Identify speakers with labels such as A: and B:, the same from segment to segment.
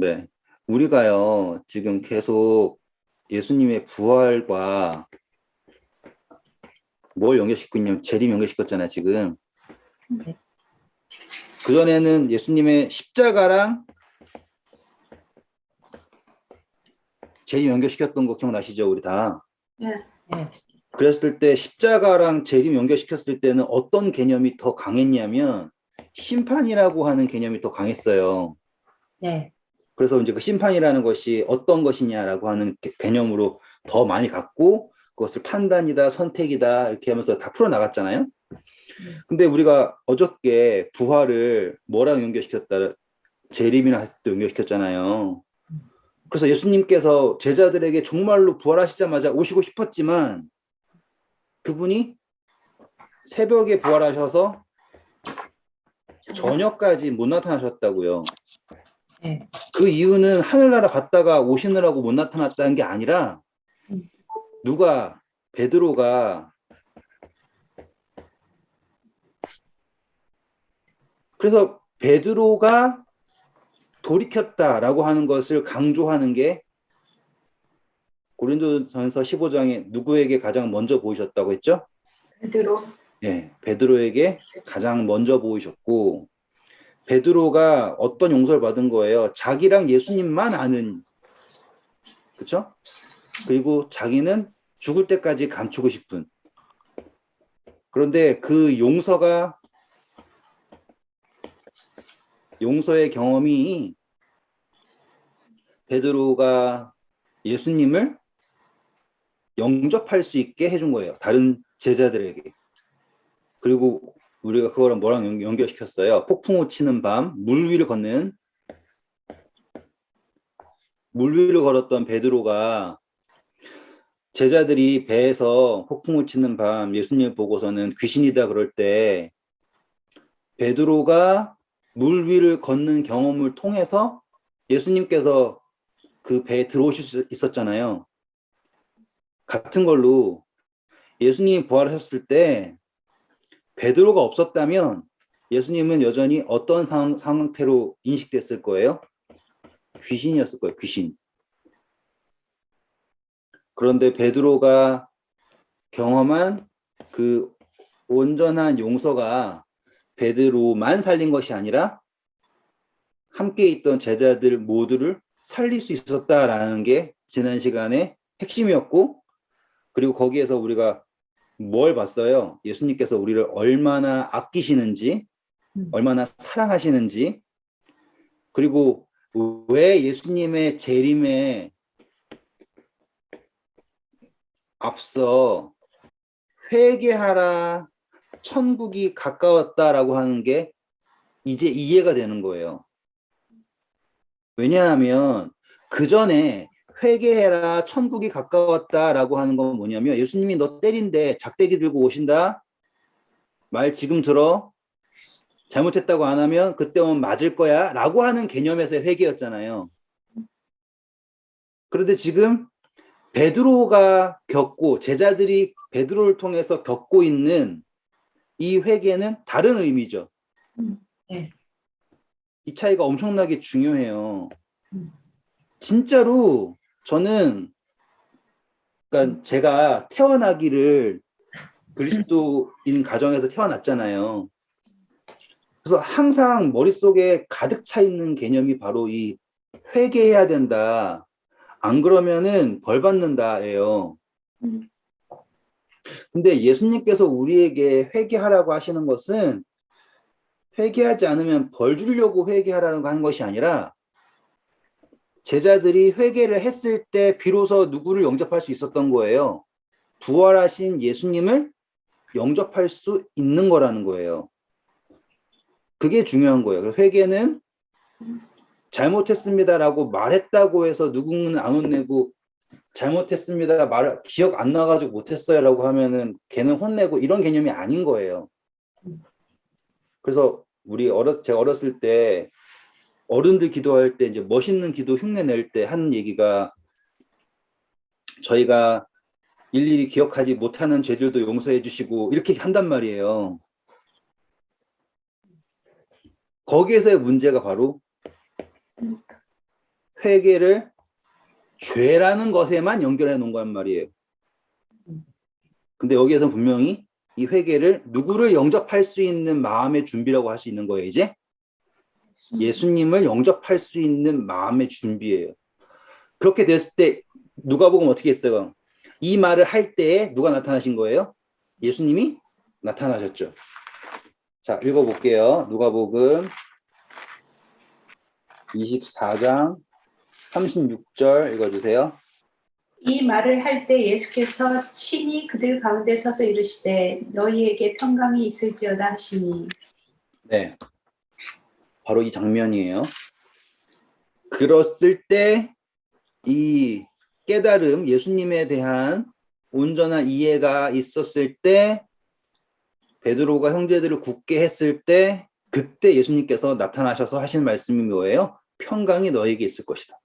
A: 네. 우리가요, 지금 계속 예수님의 부활과 뭘 연결시키고 있냐면 재림 연결시켰잖아요, 지금.
B: 네.
A: 그전에는 예수님의 십자가랑 재림 연결시켰던 거 기억나시죠, 우리 다?
C: 네.
B: 네.
A: 그랬을 때 십자가랑 재림 연결시켰을 때는 어떤 개념이 더 강했냐면 심판이라고 하는 개념이 더 강했어요.
B: 네.
A: 그래서 이제 그 심판이라는 것이 어떤 것이냐라고 하는 개념으로 더 많이 갖고 그것을 판단이다, 선택이다 이렇게 하면서 다 풀어나갔잖아요. 근데 우리가 어저께 부활을 뭐랑 연결시켰다? 재림이랑 또 연결시켰잖아요. 그래서 예수님께서 제자들에게 정말로 부활하시자마자 오시고 싶었지만 그분이 새벽에 부활하셔서 저녁까지 못 나타나셨다고요.
B: 네.
A: 그 이유는 하늘나라 갔다가 오시느라고 못 나타났다는 게 아니라 베드로가 그래서 베드로가 돌이켰다라고 하는 것을 강조하는 게 고린도전서 15장에 누구에게 가장 먼저 보이셨다고 했죠?
C: 베드로.
A: 네, 베드로에게 가장 먼저 보이셨고 베드로가 어떤 용서를 받은 거예요? 자기랑 예수님만 아는, 그렇죠? 그리고 자기는 죽을 때까지 감추고 싶은. 그런데 그 용서의 경험이 베드로가 예수님을 영접할 수 있게 해준 거예요. 다른 제자들에게. 그리고 우리가 그거랑 뭐랑 연결시켰어요? 폭풍우 치는 밤, 물 위를 걸었던 베드로가 제자들이 배에서 폭풍을 치는 밤 예수님을 보고서는 귀신이다 그럴 때 베드로가 물 위를 걷는 경험을 통해서 예수님께서 그 배에 들어오실 수 있었잖아요. 같은 걸로 예수님이 부활하셨을 때 베드로가 없었다면 예수님은 여전히 어떤 상태로 인식됐을 거예요? 귀신이었을 거예요. 귀신. 그런데 베드로가 경험한 그 온전한 용서가 베드로만 살린 것이 아니라 함께 있던 제자들 모두를 살릴 수 있었다라는 게 지난 시간에 핵심이었고, 그리고 거기에서 우리가 뭘 봤어요? 예수님께서 우리를 얼마나 아끼시는지, 얼마나 사랑하시는지, 그리고 왜 예수님의 재림에 앞서 회개하라, 천국이 가까웠다라고 하는 게 이제 이해가 되는 거예요. 왜냐하면 그 전에 회개해라, 천국이 가까웠다라고 하는 건 뭐냐면 예수님이 너 때린대, 작대기 들고 오신다, 말 지금 들어, 잘못했다고 안 하면 그때 오면 맞을 거야 라고 하는 개념에서의 회개였잖아요. 그런데 지금 베드로가 겪고 제자들이 베드로를 통해서 겪고 있는 이 회개는 다른 의미죠.
B: 네.
A: 이 차이가 엄청나게 중요해요. 진짜로 저는, 그러니까 제가 태어나기를 그리스도인 가정에서 태어났잖아요. 그래서 항상 머릿속에 가득 차 있는 개념이 바로 이 회개해야 된다. 안 그러면은 벌 받는다예요. 근데 예수님께서 우리에게 회개하라고 하시는 것은 회개하지 않으면 벌 주려고 회개하라는 거 하는 것이 아니라 제자들이 회개를 했을 때 비로소 누구를 영접할 수 있었던 거예요. 부활하신 예수님을 영접할 수 있는 거라는 거예요. 그게 중요한 거예요. 회개는 잘못했습니다라고 말했다고 해서 누구는 안 혼내고 잘못했습니다 기억 안 나가지고 못했어요라고 하면은 걔는 혼내고 이런 개념이 아닌 거예요. 그래서 제가 어렸을 때 어른들 기도할 때 이제 멋있는 기도 흉내 낼 때 하는 얘기가 저희가 일일이 기억하지 못하는 죄들도 용서해 주시고 이렇게 한단 말이에요. 거기에서의 문제가 바로 회개를 죄라는 것에만 연결해 놓은 거란 말이에요. 근데 여기에서 분명히 이 회개를 누구를 영접할 수 있는 마음의 준비라고 할 수 있는 거예요, 이제? 예수님을 영접할 수 있는 마음의 준비예요. 그렇게 됐을 때 누가복음 어떻게 했어요? 이 말을 할 때에 누가 나타나신 거예요? 예수님이 나타나셨죠. 자, 읽어볼게요. 누가복음 24장 36절 읽어주세요.
C: 이 말을 할 때 예수께서 친히 그들 가운데 서서 이르시되 너희에게 평강이 있을지어다 하시니.
A: 네, 바로 이 장면이에요. 그랬을 때 이 깨달음, 예수님에 대한 온전한 이해가 있었을 때 베드로가 형제들을 굳게 했을 때 그때 예수님께서 나타나셔서 하신 말씀이 뭐예요? 평강이 너에게 있을 것이다.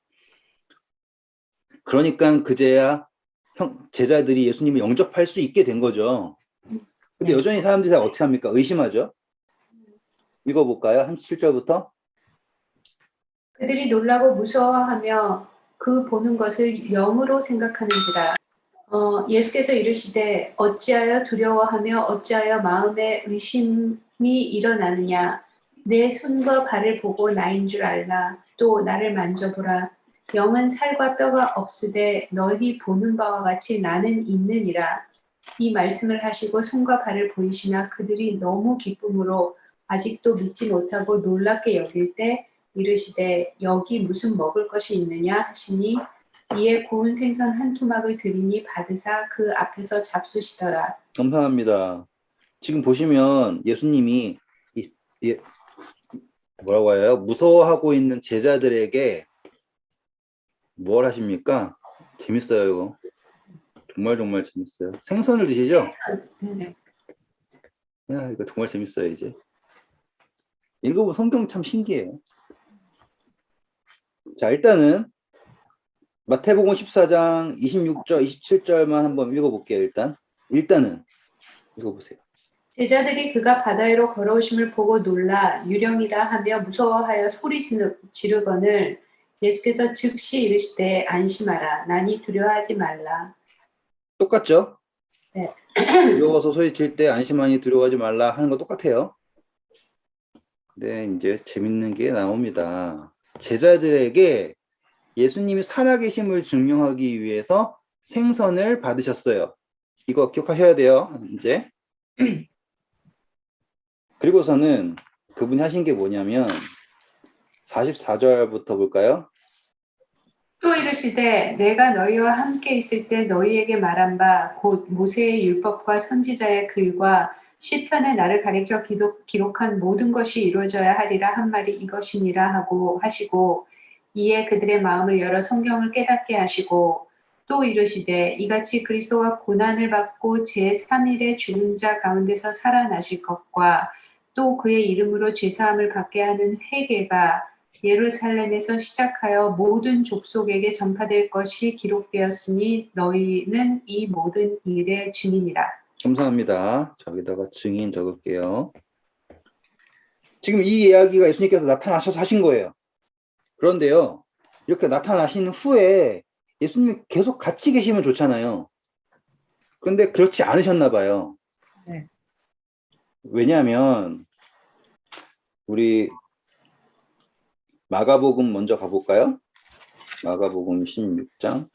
A: 그러니까 그제야 제자들이 예수님을 영접할 수 있게 된 거죠. 근데 여전히 사람들이 다 어떻게 합니까? 의심하죠. 읽어볼까요? 37절부터.
C: 그들이 놀라고 무서워하며 그 보는 것을 영으로 생각하는지라. 예수께서 이르시되 어찌하여 두려워하며 어찌하여 마음에 의심이 일어나느냐. 내 손과 발을 보고 나인 줄 알라. 또 나를 만져보라. 영은 살과 뼈가 없으되 너희 보는 바와 같이 나는 있느니라. 이 말씀을 하시고 손과 발을 보이시나 그들이 너무 기쁨으로 아직도 믿지 못하고 놀랍게 여길 때 이르시되 여기 무슨 먹을 것이 있느냐 하시니 이에 구운 생선 한 토막을 드리니 받으사 그 앞에서 잡수시더라.
A: 감사합니다. 지금 보시면 예수님이 뭐라고 해요? 무서워하고 있는 제자들에게 뭘 하십니까? 재밌어요, 이거. 정말 재밌어요. 생선을 드시죠?
C: 네.
A: 야, 이거 정말 재밌어요, 이제. 읽어보면 성경 참 신기해요. 자, 일단은 마태복음 14장 26절, 27절만 한번 읽어볼게요, 일단은 읽어보세요.
C: 제자들이 그가 바다 위로 걸어오심을 보고 놀라 유령이라 하며 무서워하여 소리 지르거늘 예수께서 즉시 이르시되 안심하라. 나니 두려워하지 말라.
A: 똑같죠?
C: 네.
A: 두려워서 소리칠 때 안심하니 두려워하지 말라 하는 거 똑같아요. 근데 이제 재밌는 게 나옵니다. 제자들에게 예수님이 살아계심을 증명하기 위해서 생선을 받으셨어요. 이거 기억하셔야 돼요, 이제. 그리고서는 그분이 하신 게 뭐냐면 44절부터 볼까요?
C: 또 이르시되 내가 너희와 함께 있을 때 너희에게 말한 바 곧 모세의 율법과 선지자의 글과 시편에 나를 가리켜 기록한 모든 것이 이루어져야 하리라 한 말이 이것이니라 하고 하시고 이에 그들의 마음을 열어 성경을 깨닫게 하시고 또 이르시되 이같이 그리스도가 고난을 받고 제3일에 죽은 자 가운데서 살아나실 것과 또 그의 이름으로 죄사함을 받게 하는 회개가 예루살렘에서 시작하여 모든 족속에게 전파될 것이 기록되었으니 너희는 이 모든 일의 증인이라.
A: 감사합니다. 저기다가 증인 적을게요. 지금 이 이야기가 예수님께서 나타나셔서 하신 거예요. 그런데요, 이렇게 나타나신 후에 예수님이 계속 같이 계시면 좋잖아요. 그런데 그렇지 않으셨나 봐요.
B: 네.
A: 왜냐하면 우리 마가복음 먼저 가볼까요? 마가복음 16장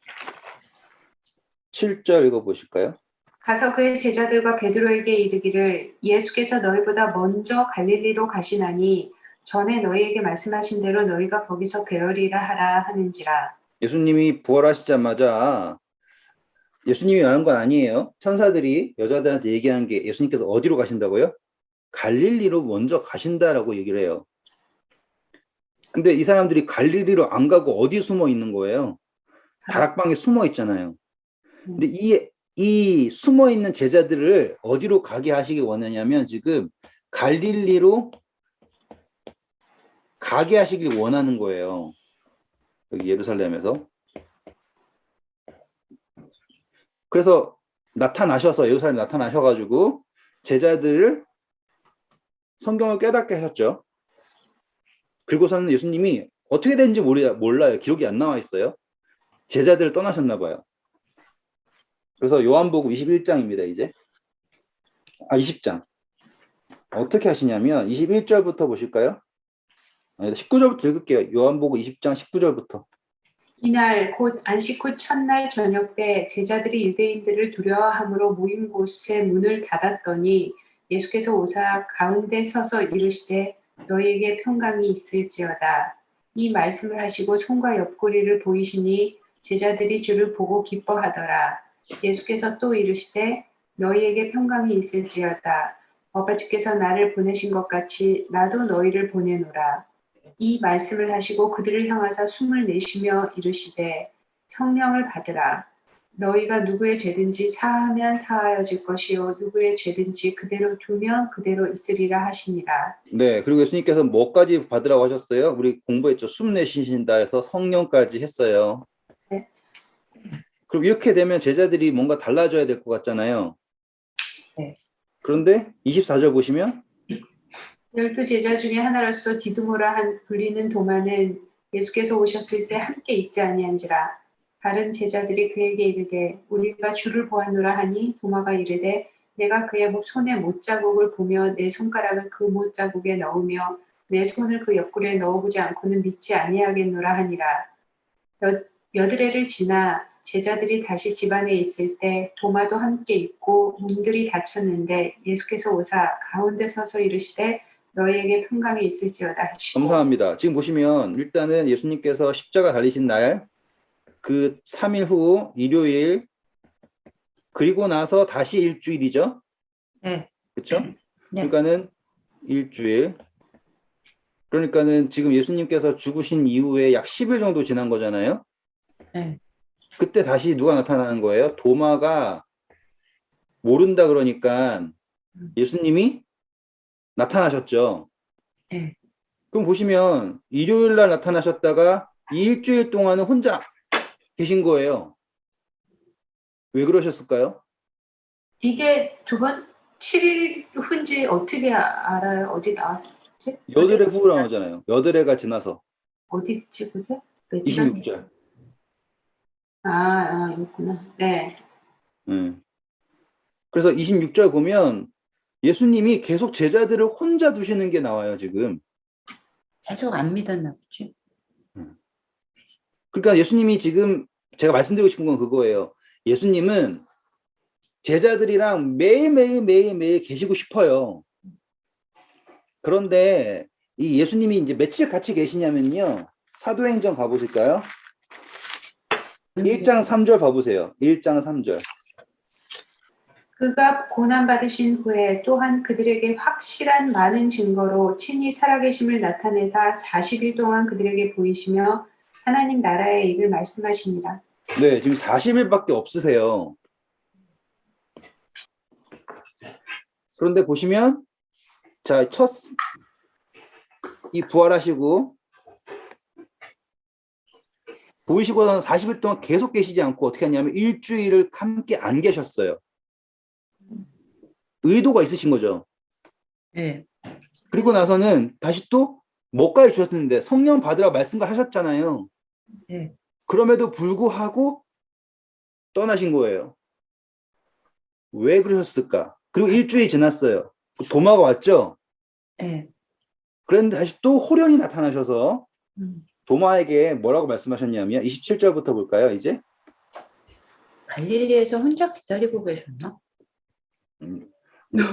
A: 7절 읽어보실까요?
C: 가서 그의 제자들과 베드로에게 이르기를 예수께서 너희보다 먼저 갈릴리로 가시나니 전에 너희에게 말씀하신 대로 너희가 거기서 배우리라 하라 하는지라.
A: 예수님이 부활하시자마자 예수님이 말한 건 아니에요. 천사들이 여자들한테 얘기한 게 예수님께서 어디로 가신다고요? 갈릴리로 먼저 가신다라고 얘기를 해요. 근데 이 사람들이 갈릴리로 안 가고 어디 숨어 있는 거예요? 다락방에 숨어 있잖아요. 근데 이 숨어 있는 제자들을 어디로 가게 하시기 원하냐면 지금 갈릴리로 가게 하시길 원하는 거예요. 여기 예루살렘에서. 그래서 나타나셔서 예루살렘에 나타나셔가지고 제자들을 성경을 깨닫게 하셨죠. 그리고서는 예수님이 어떻게 된지 몰라요. 기록이 안 나와 있어요. 제자들 떠나셨나 봐요. 그래서 요한복음 21장입니다, 이제. 20장. 어떻게 하시냐면 21절부터 보실까요? 19절부터 읽을게요. 요한복음 20장 19절부터.
C: 이날 곧 안식 후 첫날 저녁 때 제자들이 유대인들을 두려워함으로 모인 곳의 문을 닫았더니 예수께서 오사 가운데 서서 이르시되 너희에게 평강이 있을지어다. 이 말씀을 하시고 손과 옆구리를 보이시니 제자들이 주를 보고 기뻐하더라. 예수께서 또 이르시되 너희에게 평강이 있을지어다. 아버지께서 나를 보내신 것 같이 나도 너희를 보내노라. 이 말씀을 하시고 그들을 향하사 숨을 내쉬며 이르시되 성령을 받으라. 너희가 누구의 죄든지 사하면 사하여질 것이요 누구의 죄든지 그대로 두면 그대로 있으리라 하시니라.
A: 네, 그리고 예수님께서 뭐까지 받으라고 하셨어요? 우리 공부했죠. 숨 내쉬신다 해서 성령까지 했어요.
C: 네.
A: 그럼 이렇게 되면 제자들이 뭔가 달라져야 될 것 같잖아요.
B: 네.
A: 그런데 24절 보시면
C: 12 제자 중에 하나로서 디두모라 불리는 도마는 예수께서 오셨을 때 함께 있지 아니한지라. 다른 제자들이 그에게 이르되 우리가 주를 보았노라 하니 도마가 이르되 내가 그의 손에 못자국을 보며 내 손가락을 그 못자국에 넣으며 내 손을 그 옆구리에 넣어보지 않고는 믿지 아니하겠노라 하니라. 여드레를 지나 제자들이 다시 집안에 있을 때 도마도 함께 있고 문들이 닫혔는데 예수께서 오사 가운데 서서 이르시되 너희에게 평강이 있을지어다 하시고.
A: 감사합니다. 지금 보시면 일단은 예수님께서 십자가 달리신 날 그 3일 후 일요일 그리고 나서 다시 일주일이죠.
B: 네.
A: 그렇죠?
B: 네.
A: 그러니까는 일주일. 그러니까는 지금 예수님께서 죽으신 이후에 약 10일 정도 지난 거잖아요.
B: 네.
A: 그때 다시 누가 나타나는 거예요? 도마가 모른다 그러니까 예수님이 나타나셨죠.
B: 네.
A: 그럼 보시면 일요일 날 나타나셨다가 이 일주일 동안은 혼자 계신 거예요. 왜 그러셨을까요?
C: 이게 두 번 7일 후인지 어떻게 알아요? 어디 나왔지?
A: 여드레 후로 나오잖아요. 여드레가 지나서
C: 어디 있지 그게?
A: 26절.
C: 있구나. 네.
A: 그래서 26절 보면 예수님이 계속 제자들을 혼자 두시는 게 나와요, 지금.
B: 계속 안 믿었나 보지.
A: 그러니까 예수님이 지금 제가 말씀드리고 싶은 건 그거예요. 예수님은 제자들이랑 매일 계시고 싶어요. 그런데 이 예수님이 이제 며칠 같이 계시냐면요. 사도행전 가보실까요? 1장 3절 봐보세요. 1장 3절.
C: 그가 고난받으신 후에 또한 그들에게 확실한 많은 증거로 친히 살아계심을 나타내사 40일 동안 그들에게 보이시며 하나님 나라의 일을 말씀하시니라.
A: 네, 지금 40일밖에 없으세요. 그런데 보시면 자, 이 부활하시고 보이시고는 40일 동안 계속 계시지 않고 어떻게 하냐면 일주일을 함께 안 계셨어요. 의도가 있으신 거죠.
B: 네.
A: 그리고 나서는 다시 또 뭐까지 주셨는데 성령 받으라고 말씀을 하셨잖아요.
B: 네.
A: 그럼에도 불구하고 떠나신 거예요. 왜 그러셨을까? 그리고 일주일이 지났어요. 도마가 왔죠?
B: 네.
A: 그런데 다시 또 호련히 나타나셔서
B: 음.
A: 도마에게 뭐라고 말씀하셨냐면 27절부터 볼까요, 이제?
B: 갈릴리에서 혼자 기다리고 계셨나?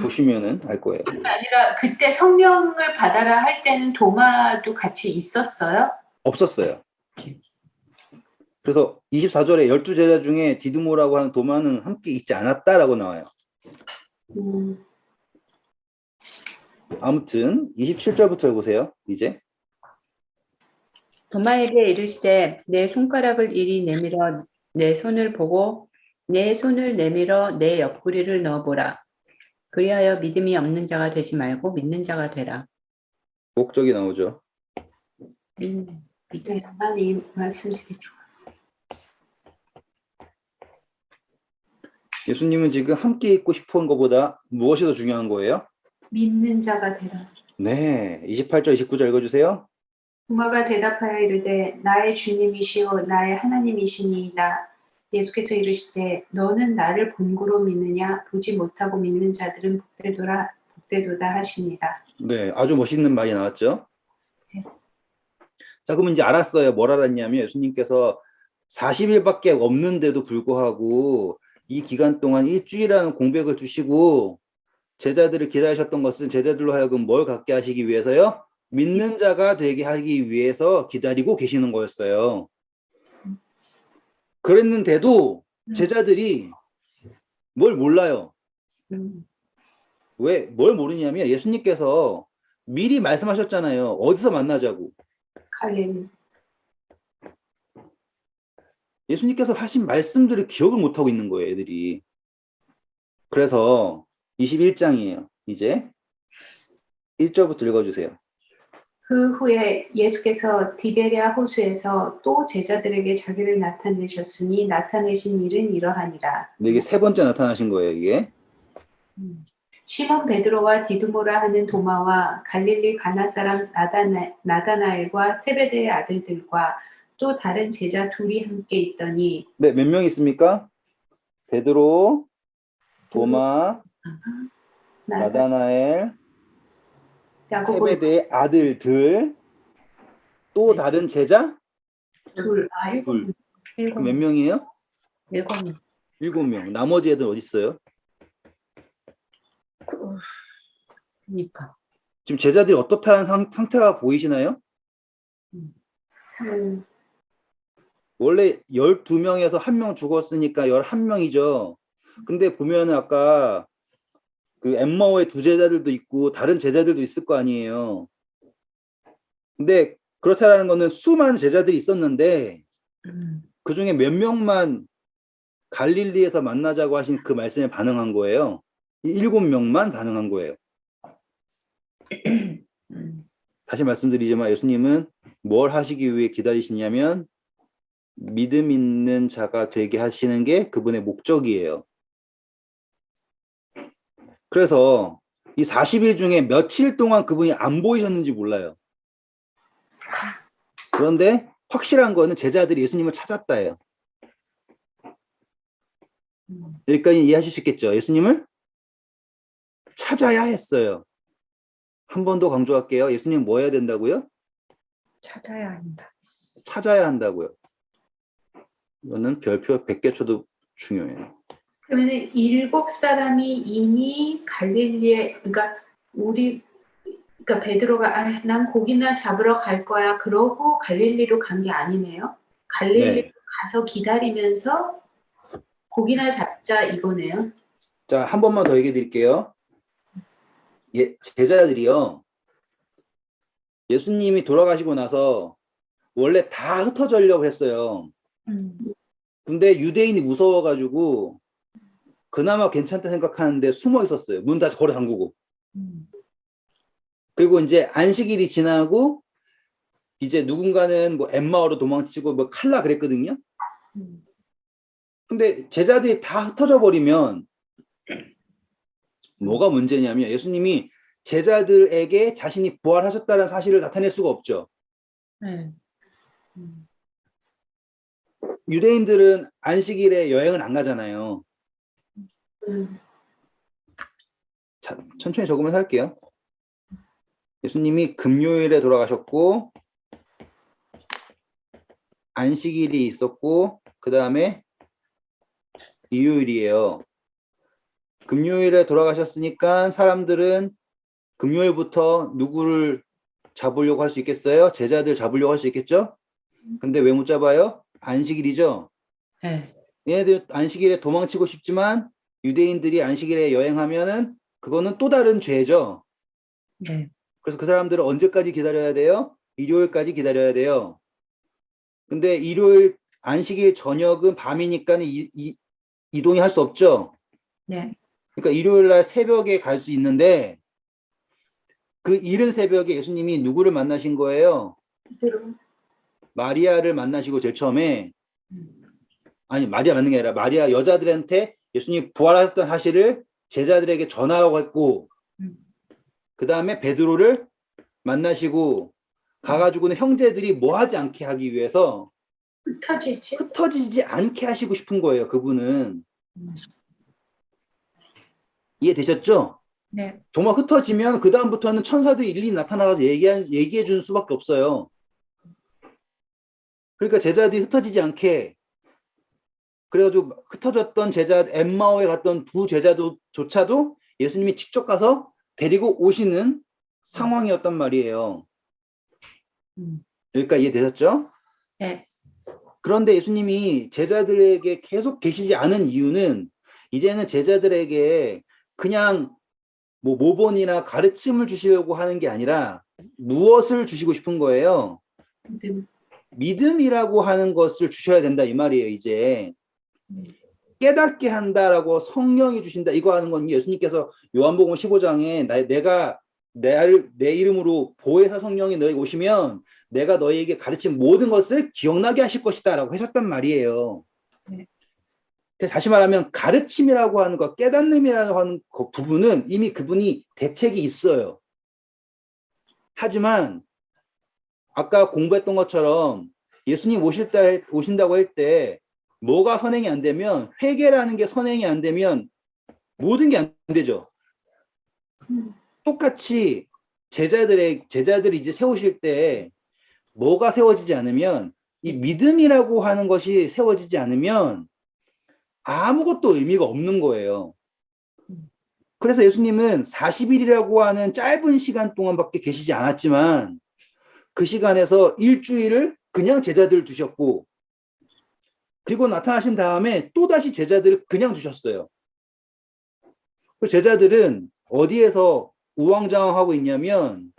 A: 보시면은 알 거예요.
C: 그게 아니라 그때 성령을 받아라 할 때는 도마도 같이 있었어요?
A: 없었어요. 그래서 24절에 12제자 중에 디두모라고 하는 도마는 함께 있지 않았다라고 나와요. 아무튼 27절부터 보세요. 이제
B: 도마에게 이르시되 내 손가락을 이리 내밀어 내 손을 보고 내 손을 내밀어 내 옆구리를 넣어보라. 그리하여 믿음이 없는 자가 되지 말고 믿는 자가 되라.
A: 목적이 나오죠.
B: 믿음.
C: 네, 난 이 말씀 되게 좋아.
A: 예수님은 지금 함께 있고 싶은 것보다 무엇이 더 중요한 거예요?
C: 믿는 자가 되라.
A: 네, 28절, 29절 읽어주세요.
C: 도마가 대답하여 이르되 나의 주님이시오 나의 하나님이시니이다. 예수께서 이르시되 너는 나를 본고로 믿느냐 보지 못하고 믿는 자들은 복되도다 하시니라.
A: 네, 아주 멋있는 말이 나왔죠. 자, 그러면 이제 알았어요. 뭘 알았냐면 예수님께서 40일밖에 없는데도 불구하고 이 기간 동안 일주일이라는 공백을 두시고 제자들을 기다리셨던 것은 제자들로 하여금 뭘 갖게 하시기 위해서요? 믿는 자가 되게 하기 위해서 기다리고 계시는 거였어요. 그랬는데도 제자들이 뭘 몰라요. 왜, 뭘 모르냐면 예수님께서 미리 말씀하셨잖아요. 어디서 만나자고.
C: 갈릴리.
A: 예수님께서 하신 말씀들을 기억을 못하고 있는 거예요, 애들이. 그래서 21장이에요. 이제 1절부터 읽어주세요.
C: 그 후에 예수께서 디베랴 호수에서 또 제자들에게 자기를 나타내셨으니 나타내신 일은 이러하니라.
A: 근데 이게 세 번째 나타나신 거예요, 이게.
C: 시몬 베드로와 디두모라 하는 도마와 갈릴리 가나 사람 나다나엘과 세베대의 아들들과 또 다른 제자 둘이 함께 있더니
A: 네, 몇 명 있습니까? 베드로, 도마, 나다나엘,
C: 야고보
A: 세베대의 아들들, 또 다른 제자?
C: 둘,
A: 둘.
B: 일곱
A: 그럼 몇 명이에요?
B: 일곱 명.
A: 7명. 나머지 애들 어디 있어요?
B: 그러니까.
A: 지금 제자들이 어떻다는 상태가 보이시나요? 원래 12명에서 1명 죽었으니까 11명이죠. 근데 보면은 아까 그 엠마오의 두 제자들도 있고 다른 제자들도 있을 거 아니에요. 근데 그렇다라는 거는 수많은 제자들이 있었는데 그 중에 몇 명만 갈릴리에서 만나자고 하신 그 말씀에 반응한 거예요. 이 7명만 반응한 거예요. 다시 말씀드리지만 예수님은 뭘 하시기 위해 기다리시냐면 믿음 있는 자가 되게 하시는 게 그분의 목적이에요. 그래서 이 40일 중에 며칠 동안 그분이 안 보이셨는지 몰라요. 그런데 확실한 거는 제자들이 예수님을 찾았다예요. 여기까지 이해하실 수 있겠죠? 예수님을 찾아야 했어요. 한 번 더 강조할게요. 예수님 뭐 해야 된다고요?
B: 찾아야 한다.
A: 찾아야 한다고요. 이거는 별표 100개 쳐도 중요해요.
C: 그러면 7사람이 이미 갈릴리에 그러니까 베드로가 난 고기나 잡으러 갈 거야 그러고 갈릴리로 간 게 아니네요. 갈릴리로
A: 네.
C: 가서 기다리면서 고기나 잡자 이거네요.
A: 자, 한 번만 더 얘기해 드릴게요. 제자들이요. 예수님이 돌아가시고 나서 원래 다 흩어지려고 했어요. 근데 유대인이 무서워가지고 그나마 괜찮다 생각하는데 숨어 있었어요. 문 다시 걸어 잠그고. 그리고 이제 안식일이 지나고 이제 누군가는 뭐 엠마오로 도망치고 뭐 칼라 그랬거든요. 근데 제자들이 다 흩어져 버리면 뭐가 문제냐면 예수님이 제자들에게 자신이 부활하셨다는 사실을 나타낼 수가 없죠.
B: 네.
A: 유대인들은 안식일에 여행을 안 가잖아요. 자, 천천히 적으면서 할게요. 예수님이 금요일에 돌아가셨고 안식일이 있었고 그 다음에 일요일이에요. 금요일에 돌아가셨으니까 사람들은 금요일부터 누구를 잡으려고 할 수 있겠어요? 제자들 잡으려고 할 수 있겠죠? 근데 왜 못 잡아요? 안식일이죠.
B: 네.
A: 얘네들 안식일에 도망치고 싶지만 유대인들이 안식일에 여행하면은 그거는 또 다른 죄죠.
B: 네.
A: 그래서 그 사람들은 언제까지 기다려야 돼요? 일요일까지 기다려야 돼요. 근데 일요일 안식일 저녁은 밤이니까 이동이 할 수 없죠.
B: 네.
A: 그러니까 일요일 날 새벽에 갈 수 있는데 그 이른 새벽에 예수님이 누구를 만나신 거예요? 마리아를 만나시고 제일 처음에 아니 마리아 만난 게 아니라 마리아 여자들한테 예수님이 부활하셨다는 사실을 제자들에게 전하라고 했고 그 다음에 베드로를 만나시고 가가지고는 형제들이 뭐 하지 않게 하기 위해서
C: 흩어지지.
A: 흩어지지 않게 하시고 싶은 거예요. 그분은.
B: 음.
A: 이해되셨죠?
B: 네.
A: 정말 흩어지면 그 다음부터는 천사들이 일일이 나타나서 얘기해 줄 수밖에 없어요. 그러니까 제자들이 흩어지지 않게, 그래가지고 흩어졌던 제자, 엠마오에 갔던 두 제자도조차도 예수님이 직접 가서 데리고 오시는 상황이었단 말이에요. 여기까지 이해되셨죠?
B: 네.
A: 그런데 예수님이 제자들에게 계속 계시지 않은 이유는 이제는 제자들에게 그냥 뭐 모본이나 가르침을 주시려고 하는 게 아니라 무엇을 주시고 싶은 거예요?
C: 믿음.
A: 믿음이라고 하는 것을 주셔야 된다 이 말이에요. 이제 깨닫게 한다라고 성령이 주신다 이거 하는 건 예수님께서 요한복음 15장에 내가 내 이름으로 보혜사 성령이 너에게 오시면 내가 너희에게 가르친 모든 것을 기억나게 하실 것이다 라고 하셨단 말이에요.
B: 네.
A: 다시 말하면 가르침이라고 하는 것, 깨닫음이라고 하는 그 부분은 이미 그분이 대책이 있어요. 하지만 아까 공부했던 것처럼 예수님 오신다고 할 때 뭐가 선행이 안 되면, 회개라는 게 선행이 안 되면 모든 게 안 되죠. 똑같이 제자들이 이제 세우실 때 뭐가 세워지지 않으면, 이 믿음이라고 하는 것이 세워지지 않으면 아무것도 의미가 없는 거예요. 그래서 예수님은 40일이라고 하는 짧은 시간 동안밖에 계시지 않았지만 그 시간에서 일주일을 그냥 제자들을 두셨고, 그리고 나타나신 다음에 또다시 제자들을 그냥 두셨어요. 그 제자들은 어디에서 우왕좌왕하고 있냐면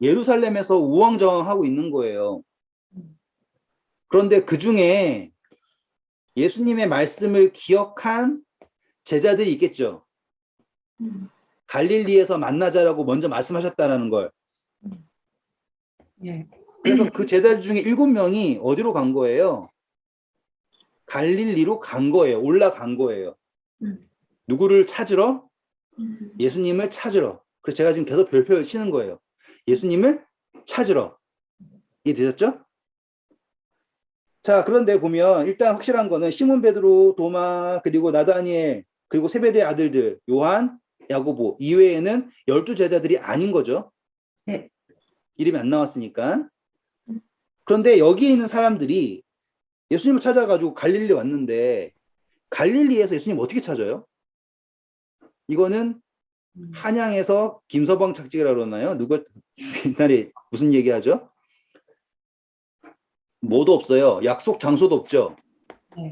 A: 예루살렘에서 우왕좌왕하고 있는 거예요. 그런데 그 중에 예수님의 말씀을 기억한 제자들이 있겠죠. 갈릴리에서 만나자라고 먼저 말씀하셨다라는 걸.
B: 네.
A: 그래서 그 제자들 중에 7명이 어디로 간 거예요? 갈릴리로 간 거예요. 올라간 거예요. 누구를 찾으러? 예수님을 찾으러. 그래서 제가 지금 계속 별표를 치는 거예요. 예수님을 찾으러. 이해되셨죠? 자, 그런데 보면 일단 확실한 거는 시몬 베드로, 도마, 그리고 나다니엘, 그리고 세베대의 아들들 요한, 야고보 이외에는 12제자들이 아닌 거죠.
B: 네.
A: 이름이 안 나왔으니까. 그런데 여기에 있는 사람들이 예수님을 찾아가지고 갈릴리 왔는데 갈릴리에서 예수님 어떻게 찾아요? 이거는 한양에서 김서방 착지라고 그러나요? 누가 옛날에 무슨 얘기하죠? 뭐도 없어요. 약속 장소도 없죠.
B: 네.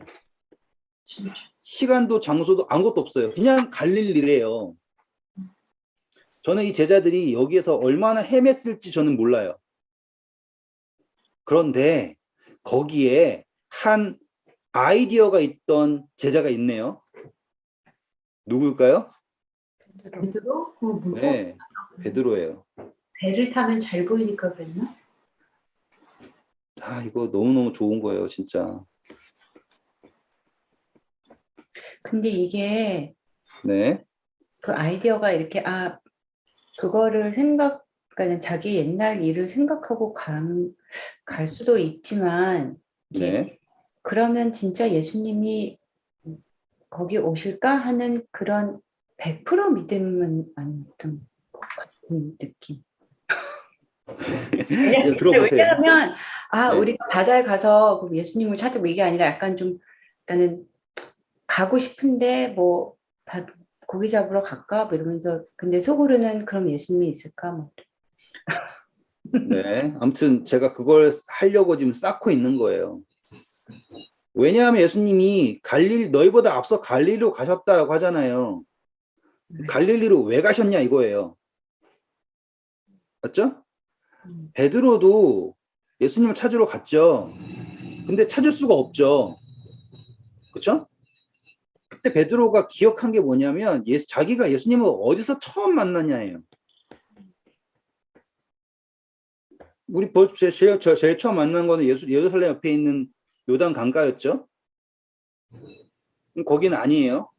C: 진짜.
A: 시간도 장소도 아무것도 없어요. 그냥 갈릴리래요. 저는 이 제자들이 여기에서 얼마나 헤맸을지 저는 몰라요. 그런데 거기에 한 아이디어가 있던 제자가 있네요. 누굴까요?
C: 베드로? 그거 뭐고?
A: 네, 베드로예요.
C: 배를 타면 잘 보이니까 그랬나?
A: 아, 이거 너무너무 좋은 거예요, 진짜.
B: 근데 이게
A: 네,
B: 그 아이디어가 이렇게 그거를 그러니까 자기 옛날 일을 생각하고 갈 수도 있지만 이게
A: 네.
B: 그러면 진짜 예수님이 거기 오실까 하는 그런 100% 믿음은 아니었던 것 같은 느낌.
A: 이제 들어보세요.
B: 왜냐하면
A: 네.
B: 우리가 바다에 가서 그럼 예수님을 찾고 이게 아니라 약간 좀 약간은 가고 싶은데 뭐 고기 잡으러 갈까? 뭐 이러면서 근데 속으로는 그럼 예수님이 있을까? 뭐.
A: 네, 아무튼 제가 그걸 하려고 지금 쌓고 있는 거예요. 왜냐하면 예수님이 너희보다 앞서 갈릴리로 가셨다라고 하잖아요. 갈릴리로 왜 가셨냐 이거예요. 맞죠? 베드로도 예수님을 찾으러 갔죠. 근데 찾을 수가 없죠. 그렇죠? 그때 베드로가 기억한 게 뭐냐면 자기가 예수님을 어디서 처음 만났냐예요. 우리 제일 처음 만난 거는 예루살렘 옆에 있는 요단 강가였죠. 거기는 아니에요.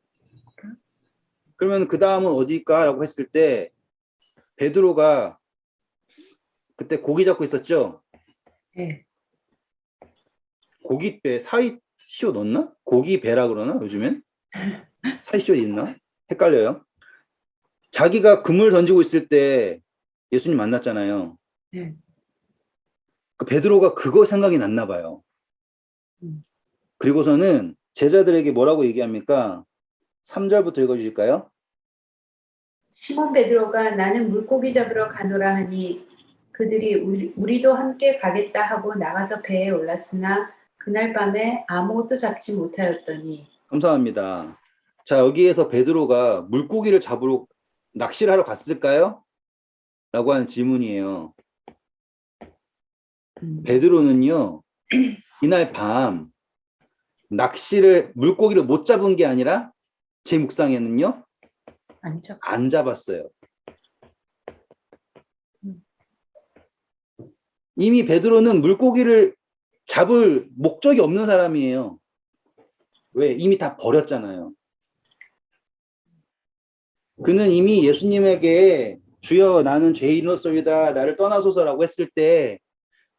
A: 그러면 그 다음은 어디일까라고 했을 때 베드로가 그때 고기 잡고 있었죠?
B: 네.
A: 고기배 사이쇼 넣나? 고기배라 그러나 요즘엔? 사이쇼 있나? 헷갈려요. 자기가 그물 던지고 있을 때 예수님 만났잖아요.
B: 네.
A: 그 베드로가 그거 생각이 났나 봐요.
B: 음.
A: 그리고서는 제자들에게 뭐라고 얘기합니까? 3절부터 읽어주실까요?
C: 시몬 베드로가 나는 물고기 잡으러 가노라 하니 그들이 우리도 함께 가겠다 하고 나가서 배에 올랐으나 그날 밤에 아무것도 잡지 못하였더니
A: 감사합니다. 자, 여기에서 베드로가 물고기를 잡으러 낚시를 하러 갔을까요? 라고 하는 질문이에요. 베드로는요, 이날 밤 물고기를 못 잡은 게 아니라 제 묵상에는요, 안 잡았어요. 이미 베드로는 물고기를 잡을 목적이 없는 사람이에요. 왜? 이미 다 버렸잖아요. 그는 이미 예수님에게 주여 나는 죄인으로서이다 나를 떠나소서라고 했을 때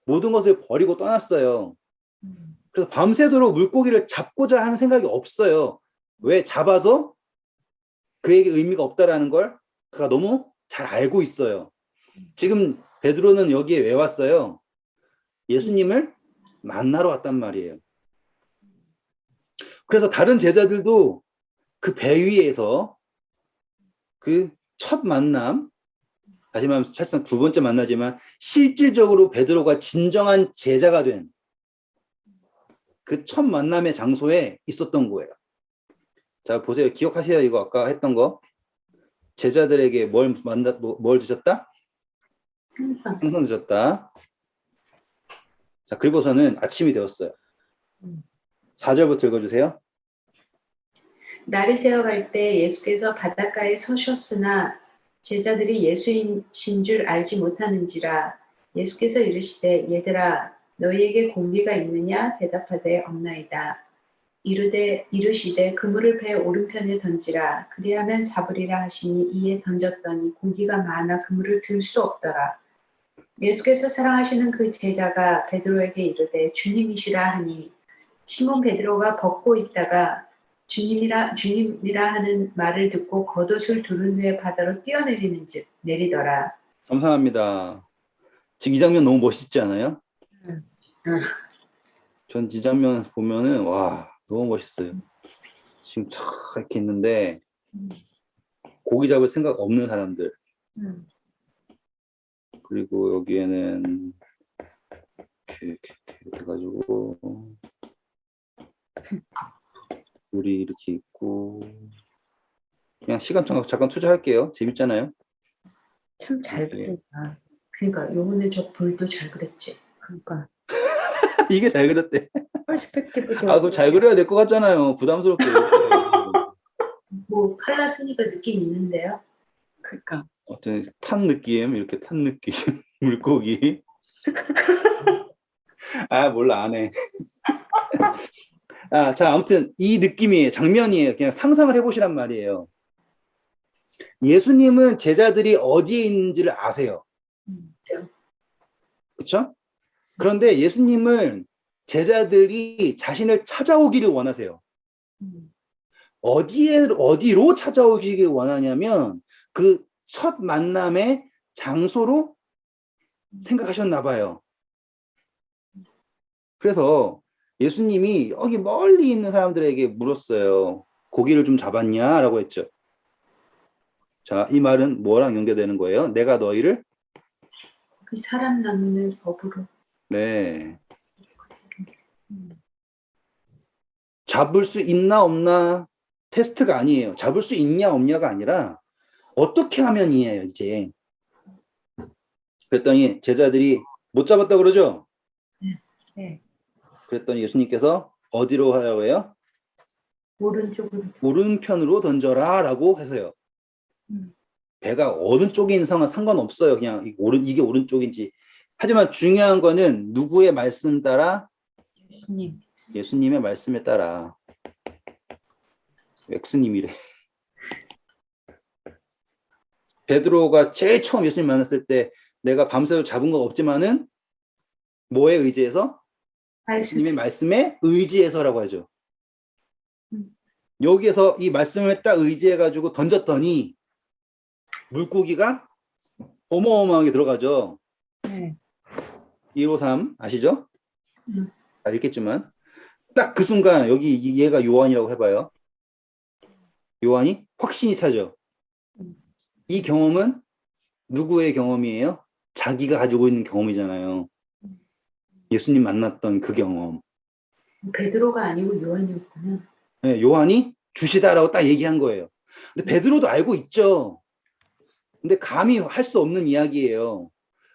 A: 모든 것을 버리고 떠났어요. 그래서 밤새도록 물고기를 잡고자 하는 생각이 없어요. 왜? 잡아도 그에게 의미가 없다라는 걸 그가 너무 잘 알고 있어요. 지금 베드로는 여기에 왜 왔어요? 예수님을 만나러 왔단 말이에요. 그래서 다른 제자들도 그 배 위에서 그 첫 만남, 다시 말하면 사실상 두 번째 만나지만 실질적으로 베드로가 진정한 제자가 된 그 첫 만남의 장소에 있었던 거예요. 자, 보세요. 기억하세요? 이거 아까 했던 거. 제자들에게 뭘 주셨다? 생선 주셨다. 자, 그리고서는 아침이 되었어요. 4절부터 읽어주세요.
C: 날이 새어갈 때 예수께서 바닷가에 서셨으나 제자들이 예수이신 줄 알지 못하는지라 예수께서 이르시되 얘들아 너희에게 고기가 있느냐 대답하되 없나이다. 이르시되 그물을 배 오른편에 던지라 그리하면 잡으리라 하시니 이에 던졌더니 고기가 많아 그물을 들 수 없더라. 예수께서 사랑하시는 그 제자가 베드로에게 이르되 주님이시라 하니 시몬 베드로가 벗고 있다가 주님이라 하는 말을 듣고 겉옷을 두른 후에 바다로 뛰어내리는즉 내리더라.
A: 감사합니다. 지금 이 장면 너무 멋있지 않아요? 전 이 장면 보면은 와 너무 멋있어요. 지금 쫙 이렇게 있는데 고기 잡을 생각 없는 사람들. 그리고 여기에는 이렇게 해가지고 물이 이렇게 있고 그냥 시간 잠깐 투자할게요. 재밌잖아요.
B: 참 잘 그린다.
C: 그러니까 요번에 저 불도 잘 그렸지.
B: 그러니까
A: 이게 잘 그렸대.
B: 퍼스펙티브도
A: 아, 그거 잘 그려야 될 것 같잖아요. 부담스럽게.
C: 뭐 칼라 쓰니까 느낌 있는데요.
B: 그러니까
A: 어떤 탄 느낌, 이렇게 탄 느낌, 물고기. 아, 몰라, 안 해. 아, 자, 아무튼 이 느낌이에요. 장면이에요. 그냥 상상을 해보시란 말이에요. 예수님은 제자들이 어디에 있는지를 아세요. 그렇죠? 그런데 예수님은 제자들이 자신을 찾아오기를 원하세요. 어디로 찾아오기를 원하냐면 그 첫 만남의 장소로 생각하셨나 봐요. 그래서 예수님이 여기 멀리 있는 사람들에게 물었어요. 고기를 좀 잡았냐? 라고 했죠. 자, 이 말은 뭐랑 연결되는 거예요? 내가 너희를
C: 그 사람 남는 법으로.
A: 네. 잡을 수 있나 없나 테스트가 아니에요. 잡을 수 있냐 없냐가 아니라 어떻게 하면이에요, 이제. 그랬더니 제자들이 못 잡았다 그러죠?
B: 네.
A: 그랬더니 예수님께서 어디로 하라고 해요? 오른편으로 던져라 라고 해서요. 배가 어느 쪽에 있는 상관 상관없어요. 그냥 이게 오른쪽인지. 하지만 중요한 거는 누구의 말씀 따라? 예수님의 말씀에 따라. 엑스님이래. 베드로가 제일 처음 예수님 만났을 때 내가 밤새도 잡은 건 없지만은 뭐에 의지해서?
C: 말씀.
A: 예수님의 말씀에 의지해서라고 하죠.
C: 음.
A: 여기에서 이 말씀을 딱 의지해가지고 던졌더니 물고기가 어마어마하게 들어가죠.
B: 네.
A: 153 아시죠?
C: 음.
A: 잘 읽겠지만 딱 그 순간 여기 얘가 요한이라고 해봐요. 요한이 확신이 차죠. 이 경험은 누구의 경험이에요? 자기가 가지고 있는 경험이잖아요. 예수님 만났던 그 경험.
C: 베드로가 아니고 요한이었구나.
A: 네, 요한이 주시다라고 딱 얘기한 거예요. 근데 베드로도 알고 있죠. 근데 감히 할 수 없는 이야기예요.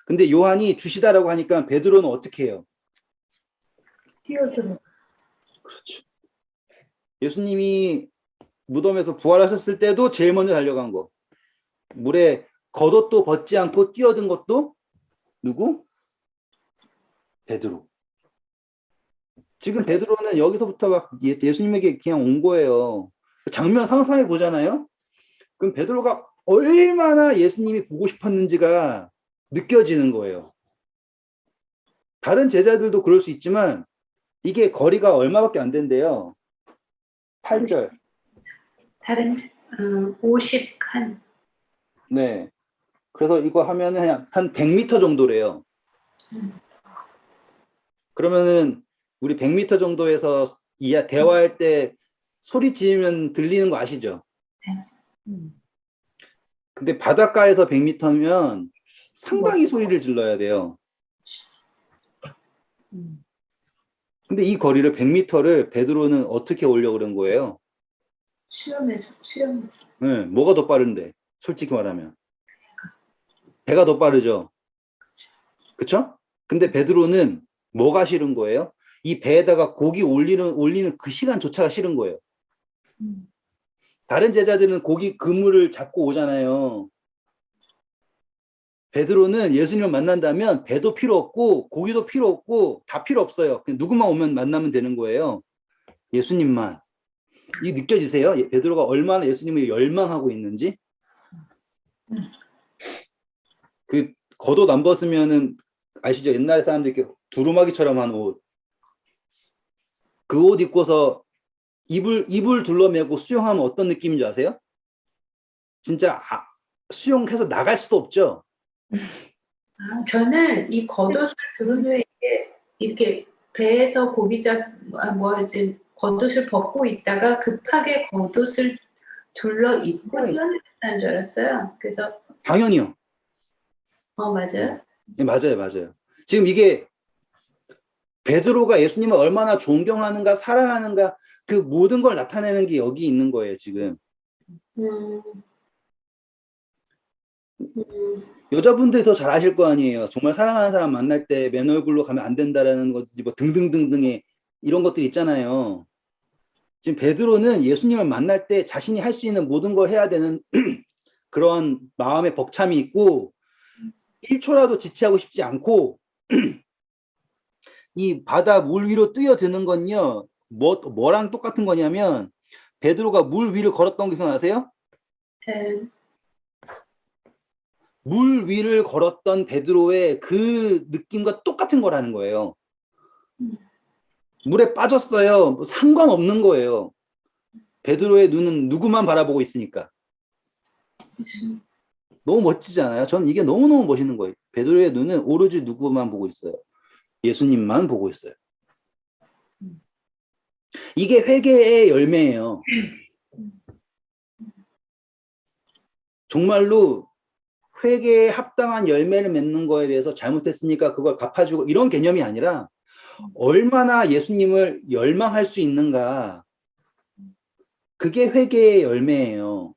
A: 근데 요한이 주시다라고 하니까 베드로는 어떻게 해요?
C: 뛰어들어.
A: 그렇죠. 예수님이 무덤에서 부활하셨을 때도 제일 먼저 달려간 거. 물에 겉옷도 벗지 않고 뛰어든 것도 누구? 베드로. 지금 베드로는 여기서부터 막 예수님에게 그냥 온 거예요. 장면 상상해 보잖아요. 그럼 베드로가 얼마나 예수님이 보고 싶었는지가 느껴지는 거예요. 다른 제자들도 그럴 수 있지만 이게 거리가 얼마밖에 안 된대요. 8절.
C: 다른 50한.
A: 네. 그래서 이거 하면은 한 100m 정도래요. 그러면은 우리 100m 정도에서 대화할 때 소리 지르면 들리는 거 아시죠?
B: 음.
A: 근데 바닷가에서 100m면 상당히 소리를 질러야 돼요.
B: 음.
A: 근데 이 거리를 100m를 베드로는 어떻게 오려고 그런 거예요?
C: 수영해서.
A: 네, 뭐가 더 빠른데? 솔직히 말하면. 배가 더 빠르죠. 그쵸? 근데 베드로는 뭐가 싫은 거예요? 이 배에다가 고기 올리는 그 시간조차가 싫은 거예요.
B: 음.
A: 다른 제자들은 고기 그물을 잡고 오잖아요. 베드로는 예수님을 만난다면 배도 필요 없고 고기도 필요 없고 다 필요 없어요. 그냥 누구만 오면 만나면 되는 거예요. 예수님만. 이 느껴지세요? 베드로가 얼마나 예수님을 열망하고 있는지? 그 겉옷 안 벗으면은 아시죠? 옛날 사람들 이렇게 두루마기처럼 한 옷. 그 옷 입고서 이불 둘러매고 수영하면 어떤 느낌인지 아세요? 진짜 수영해서 나갈 수도 없죠.
C: 저는 이 겉옷을 두른 후에 이렇게 배에서 하여튼 겉옷을 벗고 있다가 급하게 겉옷을 둘러 입고 뛰어내렸다는 줄 알았어요. 그래서
A: 당연히요.
C: 맞아요.
A: 네, 맞아요. 지금 이게 베드로가 예수님을 얼마나 존경하는가 사랑하는가 그 모든 걸 나타내는 게 여기 있는 거예요, 지금.
C: 음, 음,
A: 여자분들이 더 잘 아실 거 아니에요. 정말 사랑하는 사람 만날 때 맨 얼굴로 가면 안 된다라는 거지, 뭐 등등등등의 이런 것들이 있잖아요. 지금 베드로는 예수님을 만날 때 자신이 할 수 있는 모든 걸 해야 되는 그런 마음의 벅참이 있고 1초라도 지체하고 싶지 않고 이 바다 물 위로 뛰어드는 건요. 뭐랑 똑같은 거냐면 베드로가 물 위를 걸었던 게 기억나세요?
C: 네.
A: 물 위를 걸었던 베드로의 그 느낌과 똑같은 거라는 거예요. 물에 빠졌어요. 뭐 상관없는 거예요. 베드로의 눈은 누구만 바라보고 있으니까. 너무 멋지지 않아요? 저는 이게 너무너무 멋있는 거예요. 베드로의 눈은 오로지 누구만 보고 있어요. 예수님만 보고 있어요. 이게 회개의 열매예요. 정말로 회개에 합당한 열매를 맺는 거에 대해서 잘못했으니까 그걸 갚아주고 이런 개념이 아니라 얼마나 예수님을 열망할 수 있는가. 그게 회개의 열매예요.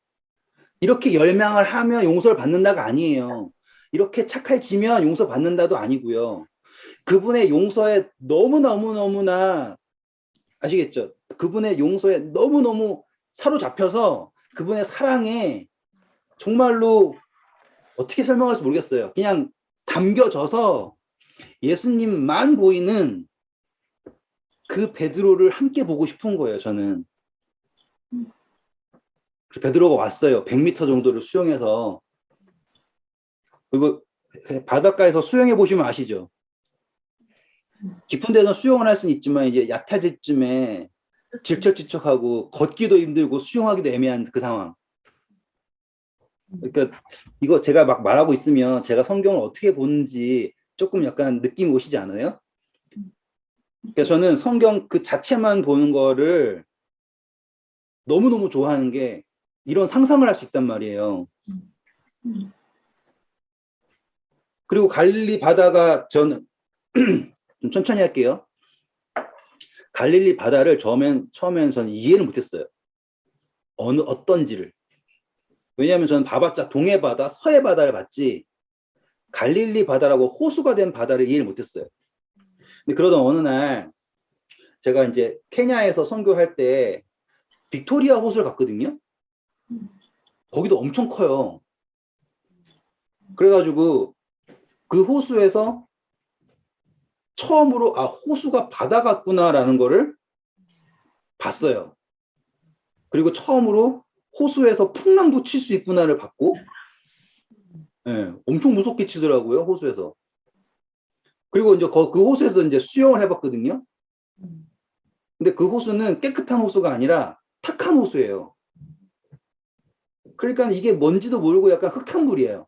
A: 이렇게 열망을 하면 용서를 받는다가 아니에요. 이렇게 착할지면 용서받는다도 아니고요. 그분의 용서에 너무너무너무나 아시겠죠? 그분의 용서에 너무너무 사로잡혀서 그분의 사랑에 정말로 어떻게 설명할지 모르겠어요. 그냥 담겨져서 예수님만 보이는 그 베드로를 함께 보고 싶은 거예요, 저는. 베드로가 왔어요. 100m 정도를 수영해서 그리고 바닷가에서 수영해 보시면 아시죠? 깊은 데는 수영을 할 수는 있지만 이제 얕아질 쯤에 질척질척하고 걷기도 힘들고 수영하기도 애매한 그 상황. 그러니까 이거 제가 막 말하고 있으면 제가 성경을 어떻게 보는지 조금 약간 느낌 오시지 않아요? 그러니까 저는 성경 그 자체만 보는 거를 너무너무 좋아하는 게 이런 상상을 할 수 있단 말이에요. 그리고 갈릴리 바다가 저는 좀 천천히 할게요. 갈릴리 바다를 처음엔 저는 이해를 못했어요. 어떤지를. 왜냐하면 저는 봐봤자 동해 바다, 서해 바다를 봤지 갈릴리 바다라고 호수가 된 바다를 이해를 못했어요. 근데 그러던 어느 날 제가 이제 케냐에서 선교할 때 빅토리아 호수를 갔거든요. 거기도 엄청 커요. 그래가지고 그 호수에서 처음으로 호수가 바다 같구나라는 거를 봤어요. 그리고 처음으로 호수에서 풍랑도 칠 수 있구나를 봤고, 예, 엄청 무섭게 치더라고요, 호수에서. 그리고 이제 그 호수에서 이제 수영을 해봤거든요. 근데 그 호수는 깨끗한 호수가 아니라 탁한 호수예요. 그러니까 이게 뭔지도 모르고 약간 흙탕 물이에요.